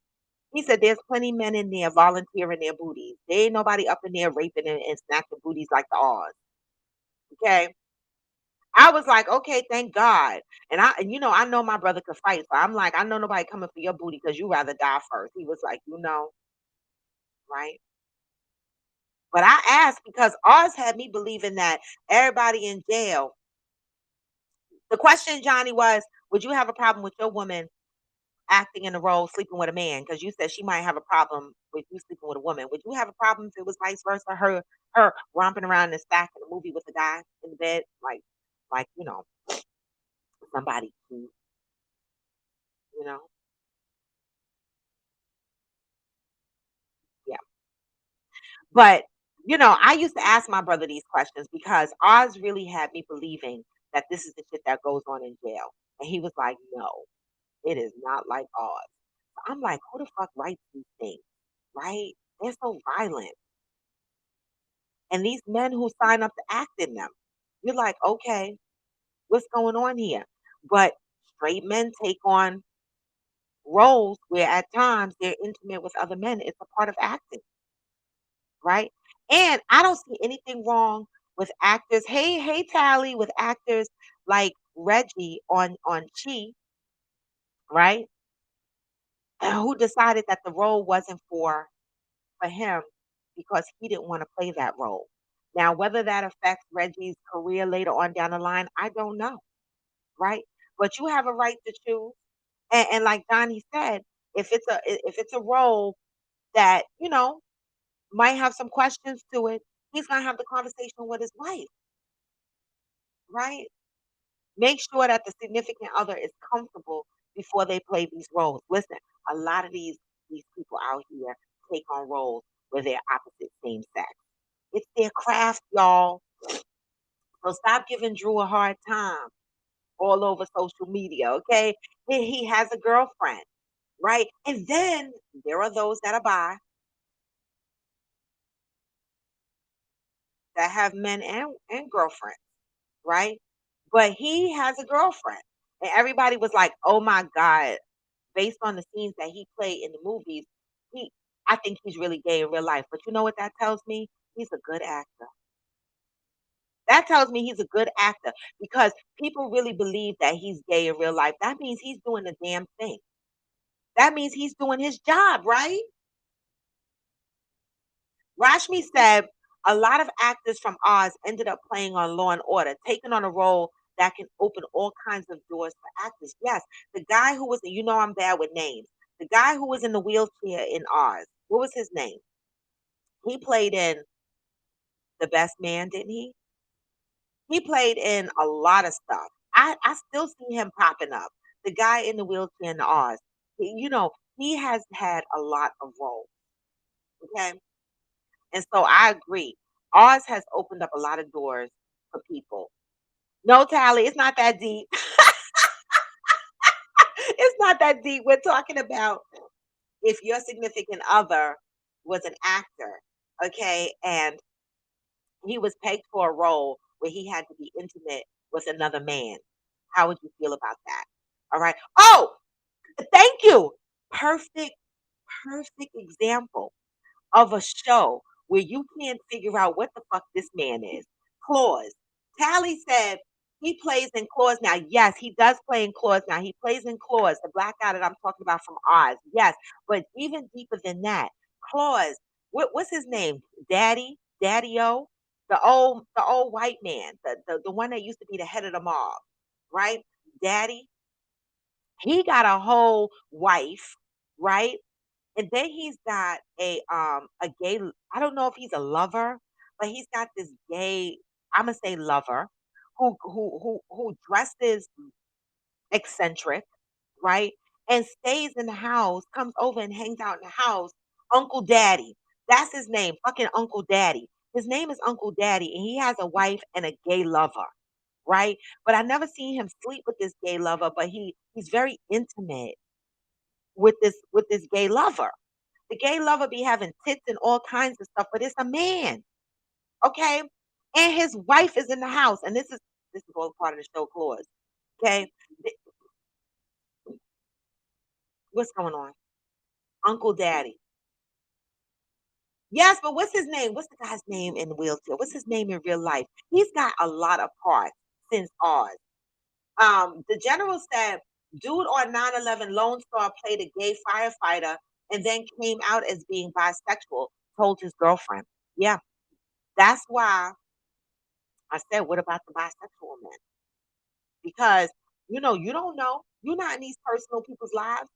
He said there's plenty men in there volunteering their booties. There ain't nobody up in there raping and snatching booties like the Oz. Okay. I was like, okay, thank God. And I know my brother could fight. So I'm like, I know nobody coming for your booty because you rather die first. He was like, right? But I asked because Oz had me believing that everybody in jail. The question, Johnny, was, would you have a problem with your woman acting in a role, sleeping with a man? Because you said she might have a problem with you sleeping with a woman. Would you have a problem if it was vice versa? Her romping around in the stack in a movie with a guy in the bed, like somebody cute, you know? Yeah. But I used to ask my brother these questions because Oz really had me believing that this is the shit that goes on in jail. And he was like, no, it is not like Oz. I'm like, who the fuck writes these things? Right? They're so violent. And these men who sign up to act in them, you're like, okay, what's going on here? But straight men take on roles where at times they're intimate with other men. It's a part of acting, right? And I don't see anything wrong with actors. Hey, Tally, with actors like Reggie on Chi, right? Who decided that the role wasn't for him because he didn't want to play that role. Now, whether that affects Reggie's career later on down the line, I don't know, right? But you have a right to choose. And like Donnie said, if it's a role that might have some questions to it, he's gonna have the conversation with his wife, right? Make sure that the significant other is comfortable before they play these roles. Listen, a lot of these people out here take on roles where they're opposite same sex. It's their craft, y'all. So stop giving Drew a hard time all over social media, okay? He has a girlfriend, right? And then there are those that are bi that have men and girlfriends, right? But he has a girlfriend. And everybody was like, oh my God, based on the scenes that he played in the movies, he I think he's really gay in real life. But you know what that tells me? He's a good actor. That tells me he's a good actor because people really believe that he's gay in real life. That means he's doing the damn thing. That means he's doing his job, right? Rashmi said a lot of actors from Oz ended up playing on Law and Order, taking on a role that can open all kinds of doors for actors. Yes, the guy who was, I'm bad with names. The guy who was in the wheelchair in Oz, what was his name? He played in The Best Man, didn't he? He played in a lot of stuff. I still see him popping up. The guy in the wheelchair in Oz. He has had a lot of roles. Okay. And so I agree. Oz has opened up a lot of doors for people. No, Tally, it's not that deep. It's not that deep. We're talking about if your significant other was an actor, okay, and he was pegged for a role where he had to be intimate with another man. How would you feel about that? All right. Oh, thank you. Perfect, perfect example of a show where you can't figure out what the fuck this man is. Claus. Tally said he plays in Claus now. Yes, he does play in Claus now. He plays in Claus, the black guy that I'm talking about from Oz. Yes, but even deeper than that, Claus. What's his name? Daddy O, the old white man, the one that used to be the head of the mob, right? Daddy. He got a whole wife, right? And then he's got a gay, I don't know if he's a lover, but he's got this gay, I'm gonna say lover, who dresses eccentric, right? And stays in the house, comes over and hangs out in the house. Uncle Daddy. That's his name, fucking Uncle Daddy. His name is Uncle Daddy, and he has a wife and a gay lover, right? But I never seen him sleep with this gay lover, but he's very intimate with this gay lover. The gay lover be having tits and all kinds of stuff, but it's a man, okay? And his wife is in the house, and this is all part of the show clause, okay? Th- What's going on? Uncle Daddy. Yes, but what's his name? What's the guy's name in the wheelchair? What's his name in real life? He's got a lot of parts since Oz. The general said, dude on 9/11 Lone Star played a gay firefighter and then came out as being bisexual, told his girlfriend. Yeah, that's why I said, what about the bisexual men? Because, you don't know. You're not in these personal people's lives,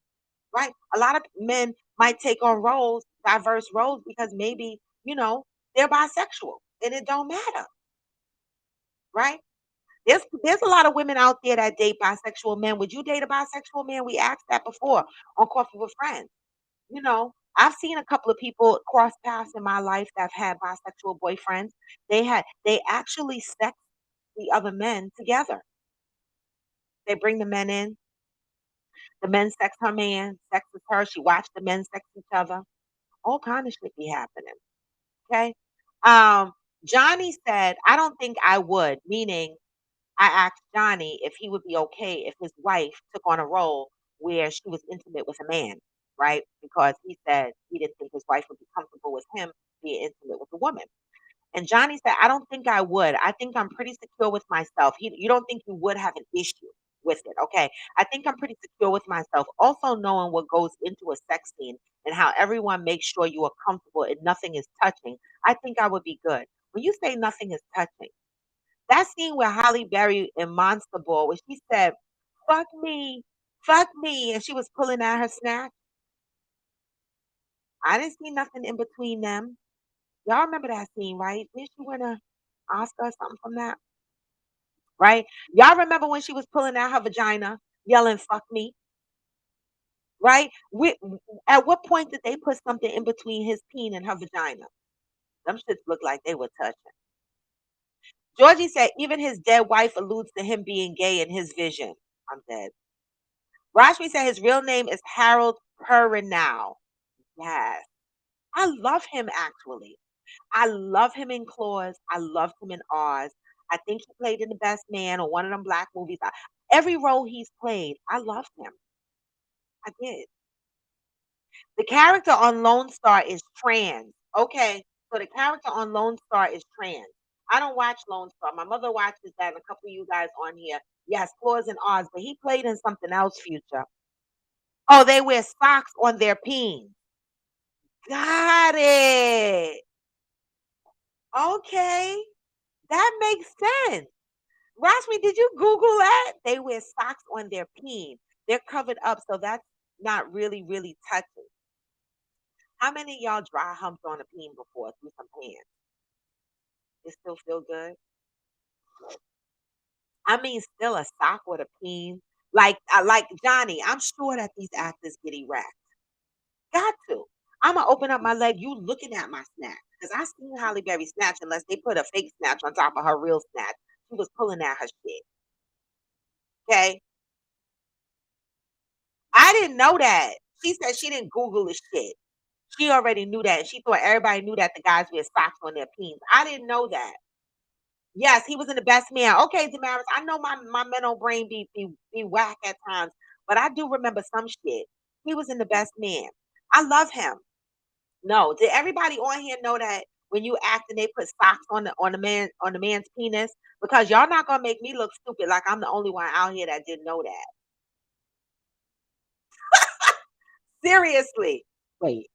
right? A lot of men might take on roles, diverse roles, because maybe, they're bisexual and it don't matter, right? There's a lot of women out there that date bisexual men. Would you date a bisexual man? We asked that before on Coffee with Friends. I've seen a couple of people cross paths in my life that have had bisexual boyfriends. They actually sex the other men together. They bring the men in. The men sex her man, sexes her. She watched the men sex each other. All kind of shit be happening. Okay. Um, Johnny said, I don't think I would, meaning I asked Johnny if he would be okay if his wife took on a role where she was intimate with a man, right? Because he said he didn't think his wife would be comfortable with him being intimate with a woman. And Johnny said, I don't think I would. I think I'm pretty secure with myself. You don't think you would have an issue with it. Okay. I think I'm pretty secure with myself. Also knowing what goes into a sex scene and how everyone makes sure you are comfortable and nothing is touching. I think I would be good. When you say nothing is touching, that scene with Holly Berry in Monster Ball where she said, fuck me, and she was pulling out her snatch. I didn't see nothing in between them. Y'all remember that scene, right? Didn't she win a Oscar or something from that? Right? Y'all remember when she was pulling out her vagina, yelling, fuck me? Right? At what point did they put something in between his peen and her vagina? Them shits looked like they were touching. Georgie said even his dead wife alludes to him being gay in his vision. I'm dead. Rashmi said his real name is Harold Perrineau. Yes. I love him actually. I love him in Claws. I loved him in Oz. I think he played in The Best Man or one of them black movies. Every role he's played, I loved him. I did. The character on Lone Star is trans. Okay. So the character on Lone Star is trans. I don't watch Lone Star. My mother watches that and a couple of you guys on here. Yes, Claws and Oz, but he played in something else, Future. Oh, they wear socks on their peen. Got it. Okay. That makes sense. Rashmi, did you Google that? They wear socks on their peen. They're covered up, so that's not really, really touching. How many of y'all dry humped on a peen before through some pants? It still feel good? I mean, still a sock with a peen. Like Johnny, I'm sure that these actors get erect. Got to. I'ma open up my leg. You looking at my snatch. Because I seen Holly Berry snatch unless they put a fake snatch on top of her real snatch. She was pulling at her shit. Okay. I didn't know that. She said she didn't Google the shit. She already knew that. She thought everybody knew that the guys wear socks on their peens. I didn't know that. Yes, he was in the best man. Okay, Damaris, I know my mental brain be whack at times, but I do remember some shit. He was in the best man. I love him. No, did everybody on here know that when you act and they put socks on the man's penis? Because y'all not gonna make me look stupid like I'm the only one out here that didn't know that. Seriously. Wait,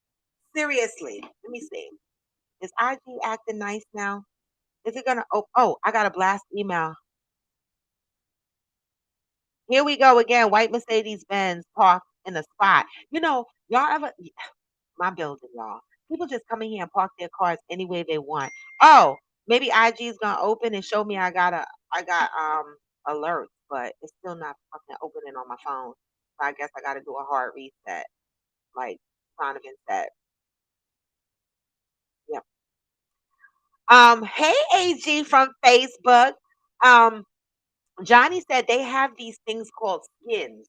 seriously. Let me see. Is IG acting nice now? Is it gonna I got a blast email. Here we go again. White Mercedes Benz parked in a spot. Y'all ever my building, y'all. People just come in here and park their cars any way they want. Oh, maybe IG is gonna open and show me I got alerts, but it's still not fucking opening on my phone. So I guess I gotta do a hard reset. Like trying to been set. Yep. Hey AG from Facebook. Um, Johnny said they have these things called skins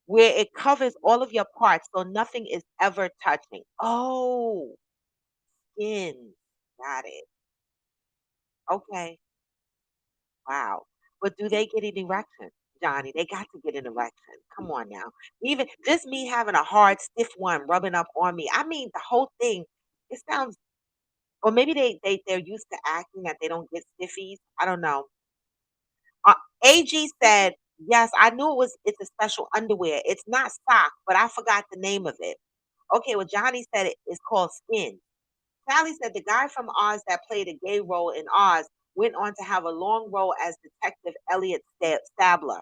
where it covers all of your parts so nothing is ever touching. Oh, skins. Got it. Okay. Wow. But do they get an erection, Johnny? They got to get an erection. Come on now. Even just me having a hard, stiff one rubbing up on me. I mean, the whole thing, it sounds, or maybe they're used to acting that they don't get stiffies. I don't know. Uh, AG said, yes, I knew it's a special underwear. It's not sock, but I forgot the name of it. Okay, well, Johnny said it's called skin. Sally said the guy from Oz that played a gay role in Oz went on to have a long role as Detective Elliot Stabler.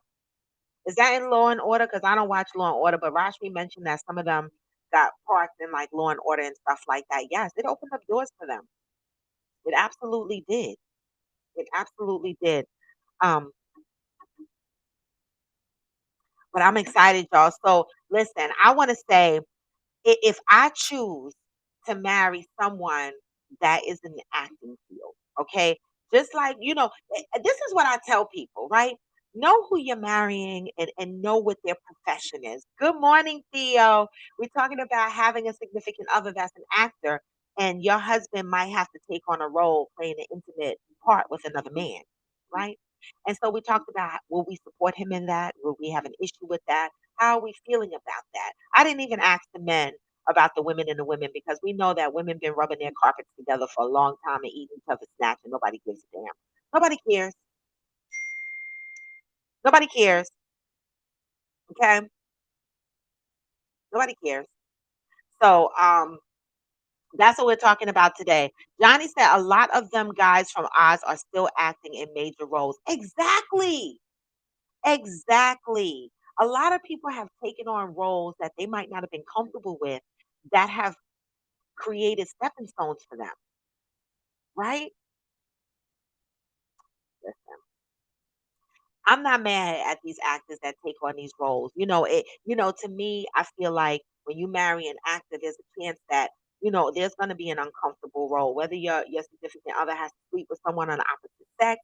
Is that in Law and Order? Because I don't watch Law and Order, but Rashmi mentioned that some of them got parked in like Law and Order and stuff like that. Yes, it opened up doors for them. It absolutely did. It absolutely did. Um, but I'm excited, y'all. So listen, I want to say if I choose to marry someone that is in the acting field, okay? Just like, this is what I tell people, right? Know who you're marrying and know what their profession is. Good morning, Theo. We're talking about having a significant other that's an actor, and your husband might have to take on a role playing an intimate part with another man, right? And so we talked about will we support him in that? Will we have an issue with that? How are we feeling about that? I didn't even ask the men about the women and the women because we know that women been rubbing their carpets together for a long time and eating each other's snatch and nobody gives a damn. Nobody cares. Nobody cares. Okay? Nobody cares. So that's what we're talking about today. Johnny said a lot of them guys from Oz are still acting in major roles. Exactly. Exactly. A lot of people have taken on roles that they might not have been comfortable with that have created stepping stones for them, right? Listen, I'm not mad at these actors that take on these roles. To me, I feel like when you marry an actor, there's a chance that, there's gonna be an uncomfortable role, whether your significant other has to sleep with someone on the opposite sex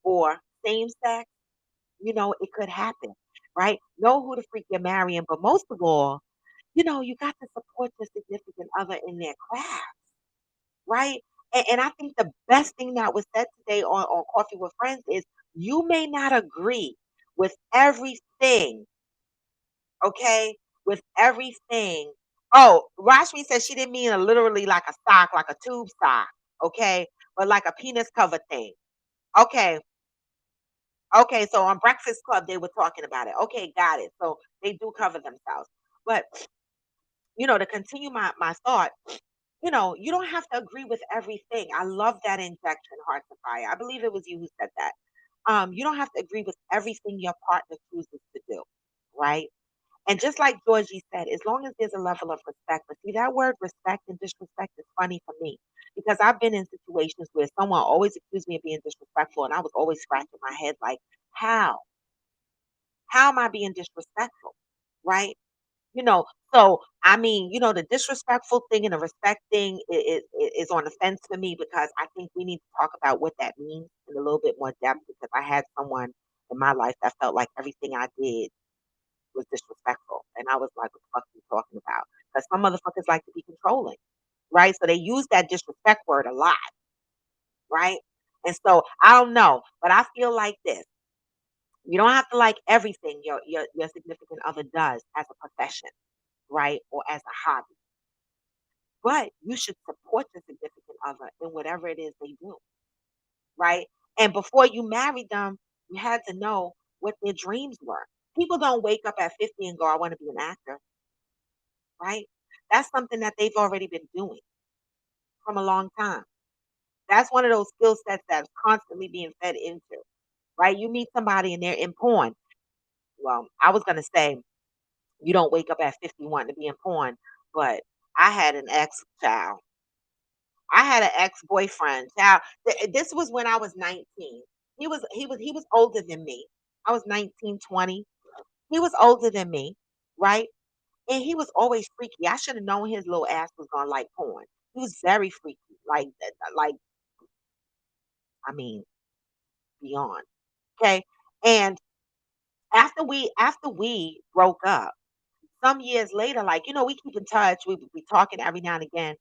or same sex, it could happen, right? Know who the freak you're marrying, but most of all, you got to support your significant other in their craft, right? And I think the best thing that was said today on Coffee with Friends is you may not agree with everything, okay? With everything. Oh, Rashmi said she didn't mean a literally like a sock, like a tube sock, okay? But like a penis cover thing. Okay. Okay, so on Breakfast Club they were talking about it. Okay, got it. So they do cover themselves. But to continue my thought, you don't have to agree with everything. I love that injection, Heart to Fire. I believe it was you who said that. You don't have to agree with everything your partner chooses to do, right? And just like Georgie said, as long as there's a level of respect, but see that word respect and disrespect is funny for me because I've been in situations where someone always accused me of being disrespectful, and I was always scratching my head like, how? How am I being disrespectful? Right? You know, so I mean, the disrespectful thing and the respect thing is on the fence for me because I think we need to talk about what that means in a little bit more depth because I had someone in my life that felt like everything I did was disrespectful. And I was like, what the fuck are you talking about? Because some motherfuckers like to be controlling, right? So they use that disrespect word a lot, right? And so I don't know, but I feel like this. You don't have to like everything your significant other does as a profession, right? Or as a hobby. But you should support your significant other in whatever it is they do, right? And before you married them, you had to know what their dreams were. People don't wake up at 50 and go, I want to be an actor, right? That's something that they've already been doing from a long time. That's one of those skill sets that's constantly being fed into, right? You meet somebody and they're in porn. Well, I was going to say, you don't wake up at 50 wanting to be in porn, but I had an ex child. I had an ex-boyfriend. Now, this was when I was 19. He was older than me. I was 19, 20. He was older than me, right? And he was always freaky. I should have known his little ass was gonna like porn. He was very freaky, like I mean, beyond. Okay. And after we broke up, some years later, like, we keep in touch, we be talking every now and again.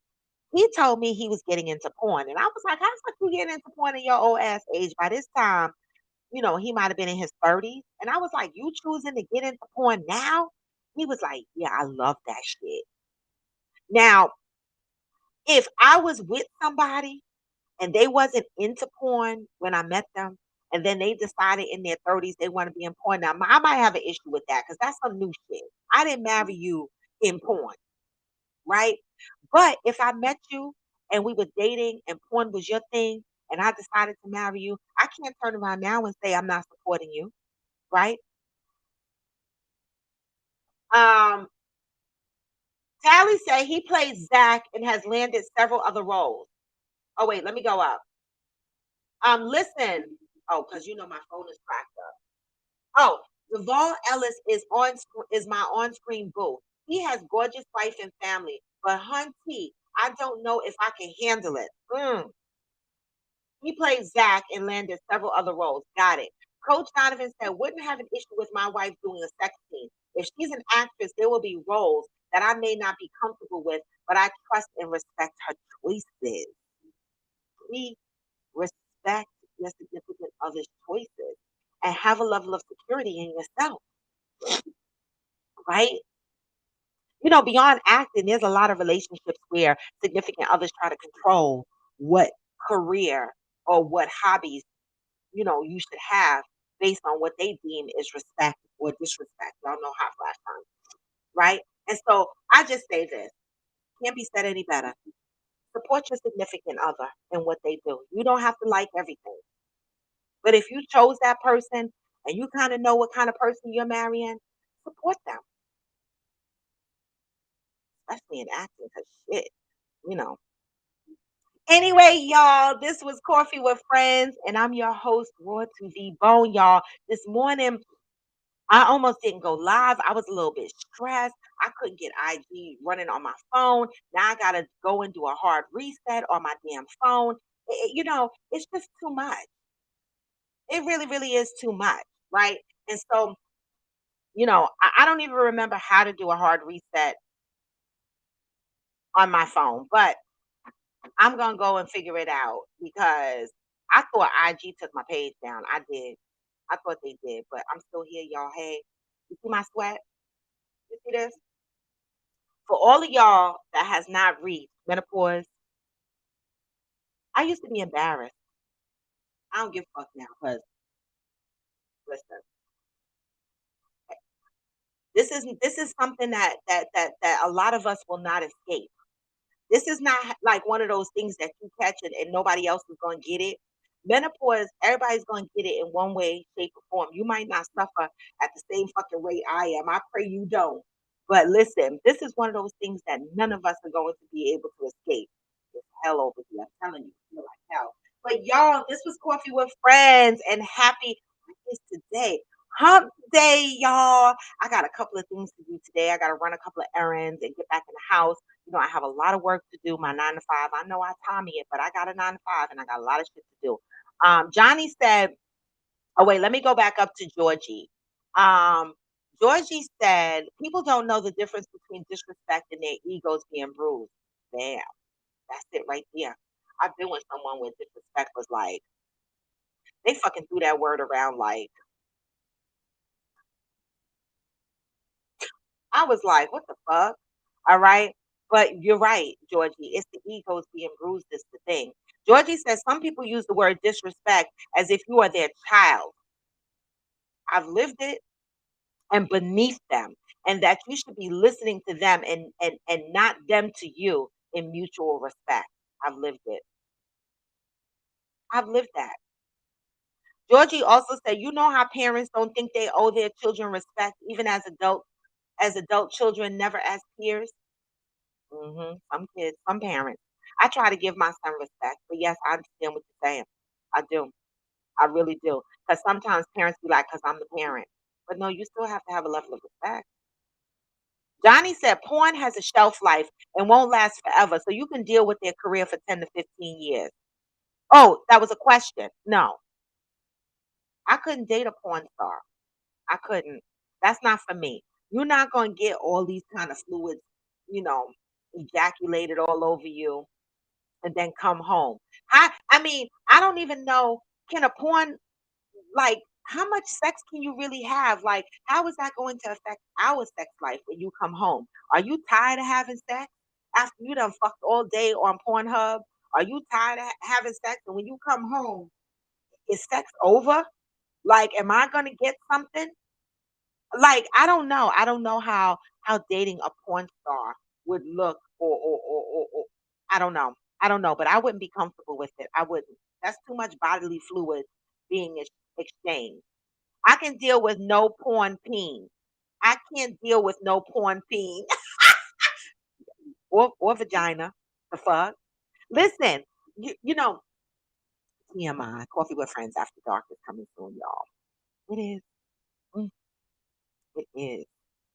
He told me he was getting into porn, and I was like, "How the fuck you getting into porn in your old ass age?" By this time, he might have been in his 30s, and I was like, "You choosing to get into porn now?" He was like, "Yeah, I love that shit." Now, if I was with somebody and they wasn't into porn when I met them, and then they decided in their 30s they want to be in porn, now I might have an issue with that because that's some new shit. I didn't marry you in porn, right? But if I met you and we were dating and porn was your thing and I decided to marry you, I can't turn around now and say I'm not supporting you, right? Um, Tally said he plays Zach and has landed several other roles. Oh wait, let me go up. Listen. Oh, because my phone is cracked up. Oh, Duvall Ellis is my on-screen boo. He has gorgeous wife and family, but Hunty, I don't know if I can handle it. He played Zach and landed several other roles. Got it. Coach Donovan said, wouldn't have an issue with my wife doing a sex scene. If she's an actress, there will be roles that I may not be comfortable with, but I trust and respect her choices. We respect your significant other's choices and have a level of security in yourself, right? Beyond acting, there's a lot of relationships where significant others try to control what career or what hobbies you should have based on what they deem is respect or disrespect. Y'all know hot flash time, right? And so I just say this can't be said any better. Support your significant other in what they do. You don't have to like everything. But if you chose that person and you kind of know what kind of person you're marrying, support them, especially in acting, because shit, you know. Anyway, y'all, this was Coffee with Friends, and I'm your host, Raw to the Bone, y'all. This morning, I almost didn't go live. I was a little bit stressed. I couldn't get IG running on my phone. Now I got to go and do a hard reset on my damn phone. It's just too much. It really, really is too much, right? And so, I don't even remember how to do a hard reset on my phone, but I'm going to go and figure it out because I thought IG took my page down. I did. I thought they did, but I'm still here, y'all. Hey, you see my sweat? You see this? For all of y'all that has not reached menopause, I used to be embarrassed. I don't give a fuck now because listen, this is something that a lot of us will not escape. This is not like one of those things that you catch it and nobody else is going to get it. Menopause, everybody's going to get it in one way, shape, or form. You might not suffer at the same fucking rate I am. I pray you don't. But listen, this is one of those things that none of us are going to be able to escape. It's hell over here. I'm telling you, I feel like hell. But y'all, this was Coffee with Friends and happy what is today? Hump day, y'all. I got a couple of things to do today. I got to run a couple of errands and get back in the house. I have a lot of work to do, my 9 to 5. I know I Tommy it, but I got a 9 to 5 and I got a lot of shit to do. Johnny said, oh wait, let me go back up to Georgie. Um, Georgie said, people don't know the difference between disrespect and their egos being bruised. Damn, that's it right there. I've been with someone where disrespect was like, they fucking threw that word around like, I was like, what the fuck? All right. But you're right, Georgie. It's the egos being bruised is the thing. Georgie says some people use the word disrespect as if you are their child. I've lived it and beneath them, and that you should be listening to them and not them to you in mutual respect. I've lived it. I've lived that. Georgie also said, you know how parents don't think they owe their children respect, even as adult children, never as peers. Some kids, some parents. I try to give my son respect, but yes, I understand what you're saying. I do. I really do. Because sometimes parents be like, because I'm the parent. But no, you still have to have a level of respect. Johnny said porn has a shelf life and won't last forever, so you can deal with their career for 10 to 15 years. Oh, that was a question. No, I couldn't date a porn star. I couldn't. That's not for me. You're not going to get all these kind of fluids, you know, ejaculated all over you and then come home. I mean, I don't even know, can a porn, like, how much sex can you really have? Like, how is that going to affect our sex life when you come home? Are you tired of having sex after you done fucked all day on Pornhub? Are you tired of having sex? And when you come home, is sex over? Like, am I gonna get something? Like, I don't know. I don't know how dating a porn star would look, or I don't know. I don't know, but I wouldn't be comfortable with it. I wouldn't. That's too much bodily fluid being exchanged. I can deal with no porn peen. I can't deal with no porn peen or vagina. The fuck? Listen, you know, TMI, Coffee with Friends After Dark is coming soon, y'all. It is. Mm, it is.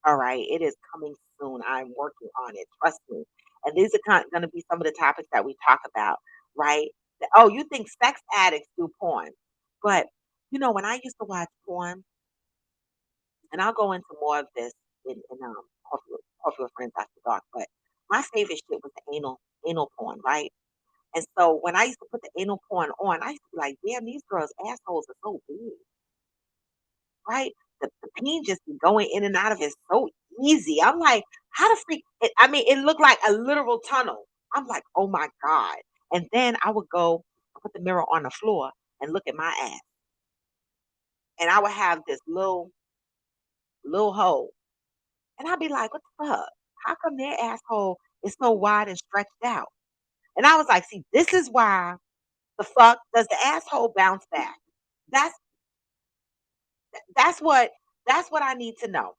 All right, it is coming soon. I'm working on it. Trust me. And these are going to be some of the topics that we talk about, right? Oh, you think sex addicts do porn, but when I used to watch porn, and I'll go into more of this in Coffee with Friends After Dark. But my favorite shit was the anal porn, right? And so when I used to put the anal porn on, I used to be like, damn, these girls' assholes are so big, right? The peen just be going in and out of it so easy. I'm like, how the freak? I mean, it looked like a literal tunnel. I'm like, oh my God. And then I would go put the mirror on the floor and look at my ass. And I would have this little hole. And I'd be like, what the fuck? How come their asshole is so wide and stretched out? And I was like, see, this is why the fuck does the asshole bounce back? That's that's what that's what I need to know.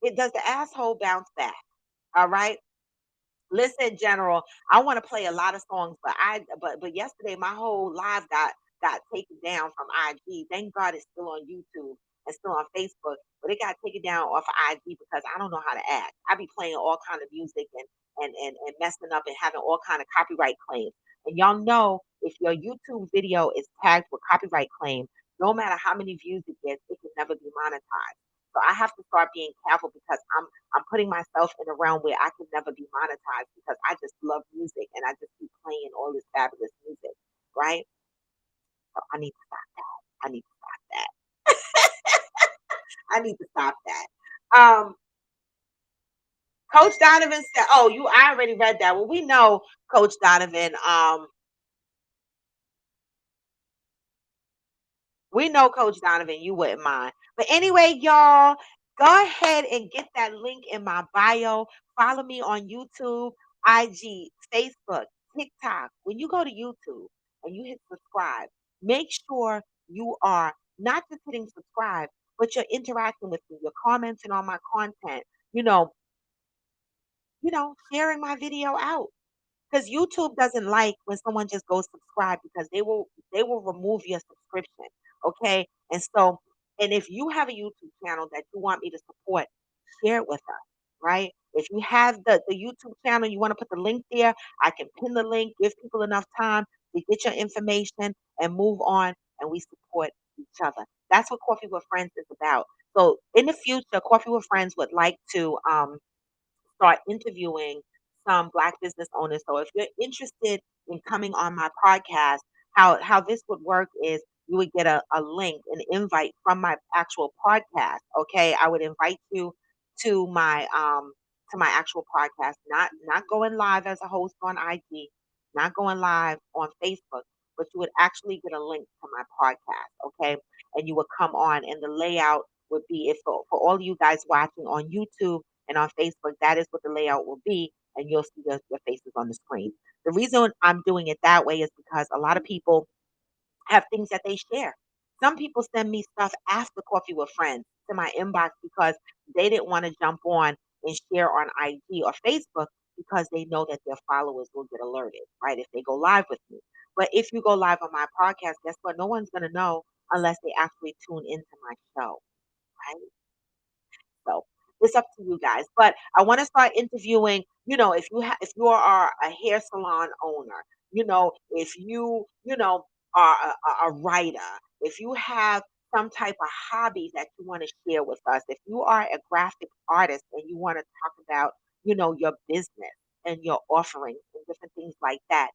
It does the asshole bounce back. All right. Listen, General, I want to play a lot of songs, but yesterday my whole live got taken down from IG. Thank God it's still on YouTube and still on Facebook, but it got taken down off of IG because I don't know how to act. I be playing all kind of music and messing up and having all kind of copyright claims. And y'all know if your YouTube video is tagged with copyright claim, no matter how many views it gets, it can never be monetized. So I have to start being careful because I'm putting myself in a realm where I can never be monetized because I just love music and I just keep playing all this fabulous music, right? So I need to stop that. I need to stop that. I need to stop that. Coach Donovan said, "Oh, I already read that. Well, we know Coach Donovan. We know, Coach Donovan, you wouldn't mind. But anyway, y'all, go ahead and get that link in my bio. Follow me on YouTube, IG, Facebook, TikTok. When you go to YouTube and you hit subscribe, make sure you are not just hitting subscribe, but you're interacting with me. You're commenting on my content. You know, sharing my video out. Because YouTube doesn't like when someone just goes subscribe because they will remove your subscription. Okay. And if you have a YouTube channel that you want me to support, share it with us. Right. If you have the YouTube channel, you want to put the link there, I can pin the link, give people enough time to get your information and move on and we support each other. That's what Coffee with Friends is about. So in the future, Coffee with Friends would like to start interviewing some Black business owners. So if you're interested in coming on my podcast, how this would work is you would get a link, an invite from my actual podcast. Okay. I would invite you to my actual podcast, not going live as a host on IG, not going live on Facebook, but you would actually get a link to my podcast. Okay. And you would come on, and the layout would be, if for all you guys watching on YouTube and on Facebook, that is what the layout will be, and you'll see your faces on the screen. The reason I'm doing it that way is because a lot of people have things that they share. Some people send me stuff after Coffee with Friends to my inbox because they didn't want to jump on and share on IG or Facebook because they know that their followers will get alerted, right? If they go live with me. But if you go live on my podcast, guess what? No one's going to know unless they actually tune into my show, right? So it's up to you guys. But I want to start interviewing. If you are a hair salon owner, if you are a writer, if you have some type of hobby that you want to share with us, if you are a graphic artist and you want to talk about, your business and your offerings and different things like that,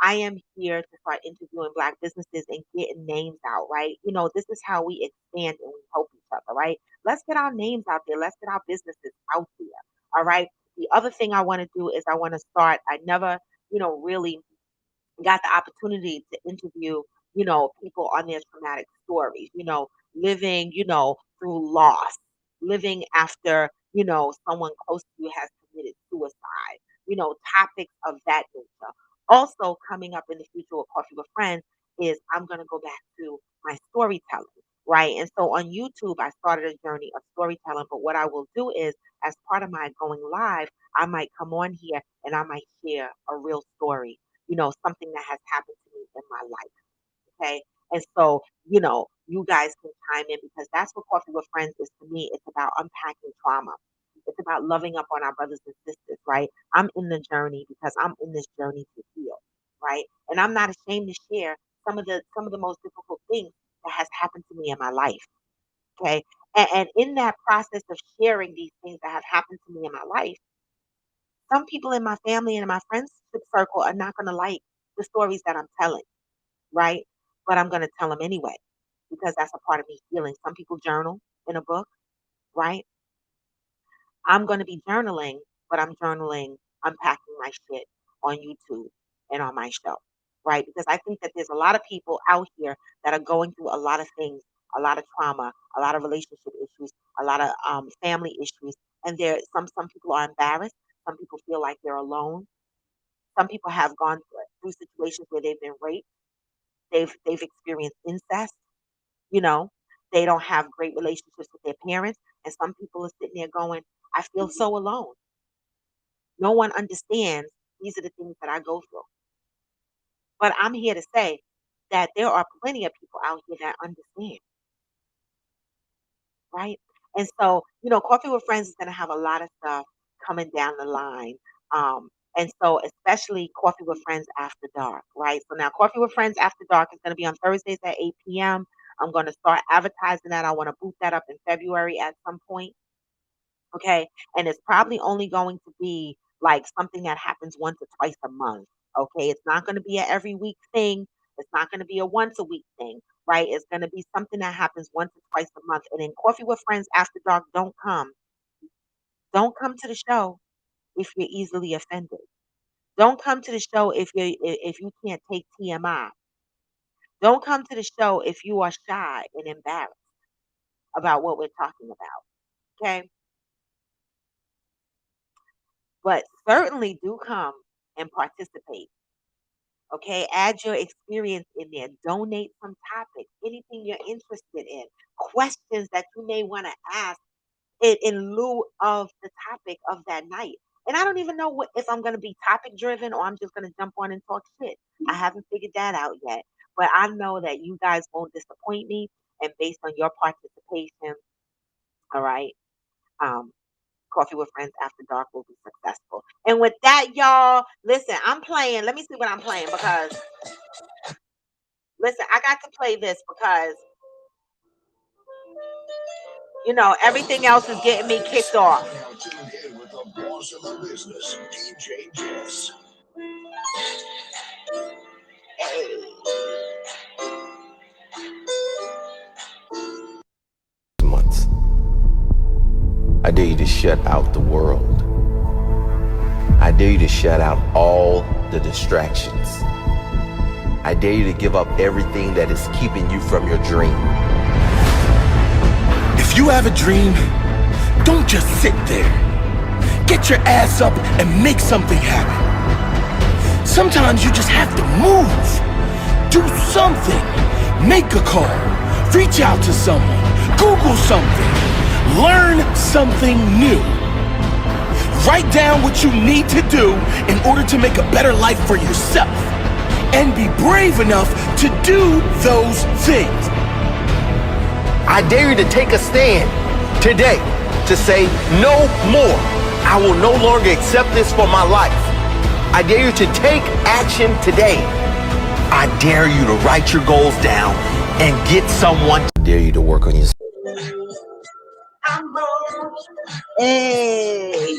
I am here to start interviewing Black businesses and getting names out, right? This is how we expand and we help each other, right? Let's get our names out there. Let's get our businesses out there. All right. The other thing I want to do is I want to start. I never, really got the opportunity to interview, people on their traumatic stories, living, through loss, living after, someone close to you has committed suicide, topics of that nature. Also, coming up in the future with Coffee with Friends is I'm going to go back to my storytelling, right? And so on YouTube, I started a journey of storytelling. But what I will do is, as part of my going live, I might come on here and I might share a real story, something that has happened to me in my life. Okay. And so, you guys can chime in because that's what Coffee with Friends is to me. It's about unpacking trauma. It's about loving up on our brothers and sisters, right? I'm in the journey because I'm in this journey to heal, right? And I'm not ashamed to share some of the most difficult things that has happened to me in my life. Okay. And in that process of sharing these things that have happened to me in my life, some people in my family and in my friendship circle are not going to like the stories that I'm telling, right? But I'm going to tell them anyway because that's a part of me healing. Some people journal in a book, right? I'm going to be journaling, but I'm journaling, unpacking my shit on YouTube and on my show, right? Because I think that there's a lot of people out here that are going through a lot of things, a lot of trauma, a lot of relationship issues, a lot of family issues, and some people are embarrassed. Some people feel like they're alone. Some people have gone through situations where they've been raped. They've experienced incest. You know, they don't have great relationships with their parents, and some people are sitting there going, "I feel so alone. No one understands. These are the things that I go through." But I'm here to say that there are plenty of people out here that understand, right? And so, Coffee with Friends is going to have a lot of stuff coming down the line. And so, especially Coffee with Friends After Dark, right? So now, Coffee with Friends After Dark is going to be on Thursdays at 8 p.m. I'm going to start advertising that. I want to boot that up in February at some point. Okay. And it's probably only going to be like something that happens once or twice a month. Okay. It's not going to be a every week thing. It's not going to be a once a week thing, right? It's going to be something that happens once or twice a month. And in Coffee with Friends After Dark, don't come. Don't come to the show if you're easily offended. Don't come to the show if you can't take TMI. Don't come to the show if you are shy and embarrassed about what we're talking about. Okay. But certainly do come and participate. Okay, add your experience in there. Donate some topics, anything you're interested in, questions that you may want to ask in lieu of the topic of that night. And I don't even know if I'm going to be topic driven or I'm just going to jump on and talk shit. I haven't figured that out yet. But I know that you guys won't disappoint me. And based on your participation, all right, um, Coffee with Friends After Dark will be successful. And with that, y'all, listen, I'm playing. Let me see what I'm playing because, listen, I got to play this because You know, everything else is getting me kicked off. Months. I dare you to shut out the world. I dare you to shut out all the distractions. I dare you to give up everything that is keeping you from your dream. If you have a dream, don't just sit there. Get your ass up and make something happen. Sometimes you just have to move. Do something. Make a call. Reach out to someone. Google something. Learn something new. Write down what you need to do in order to make a better life for yourself. And be brave enough to do those things. I dare you to take a stand today to say no more. I will no longer accept this for my life. I dare you to take action today. I dare you to write your goals down and get someone. I dare you to work on your. Hey.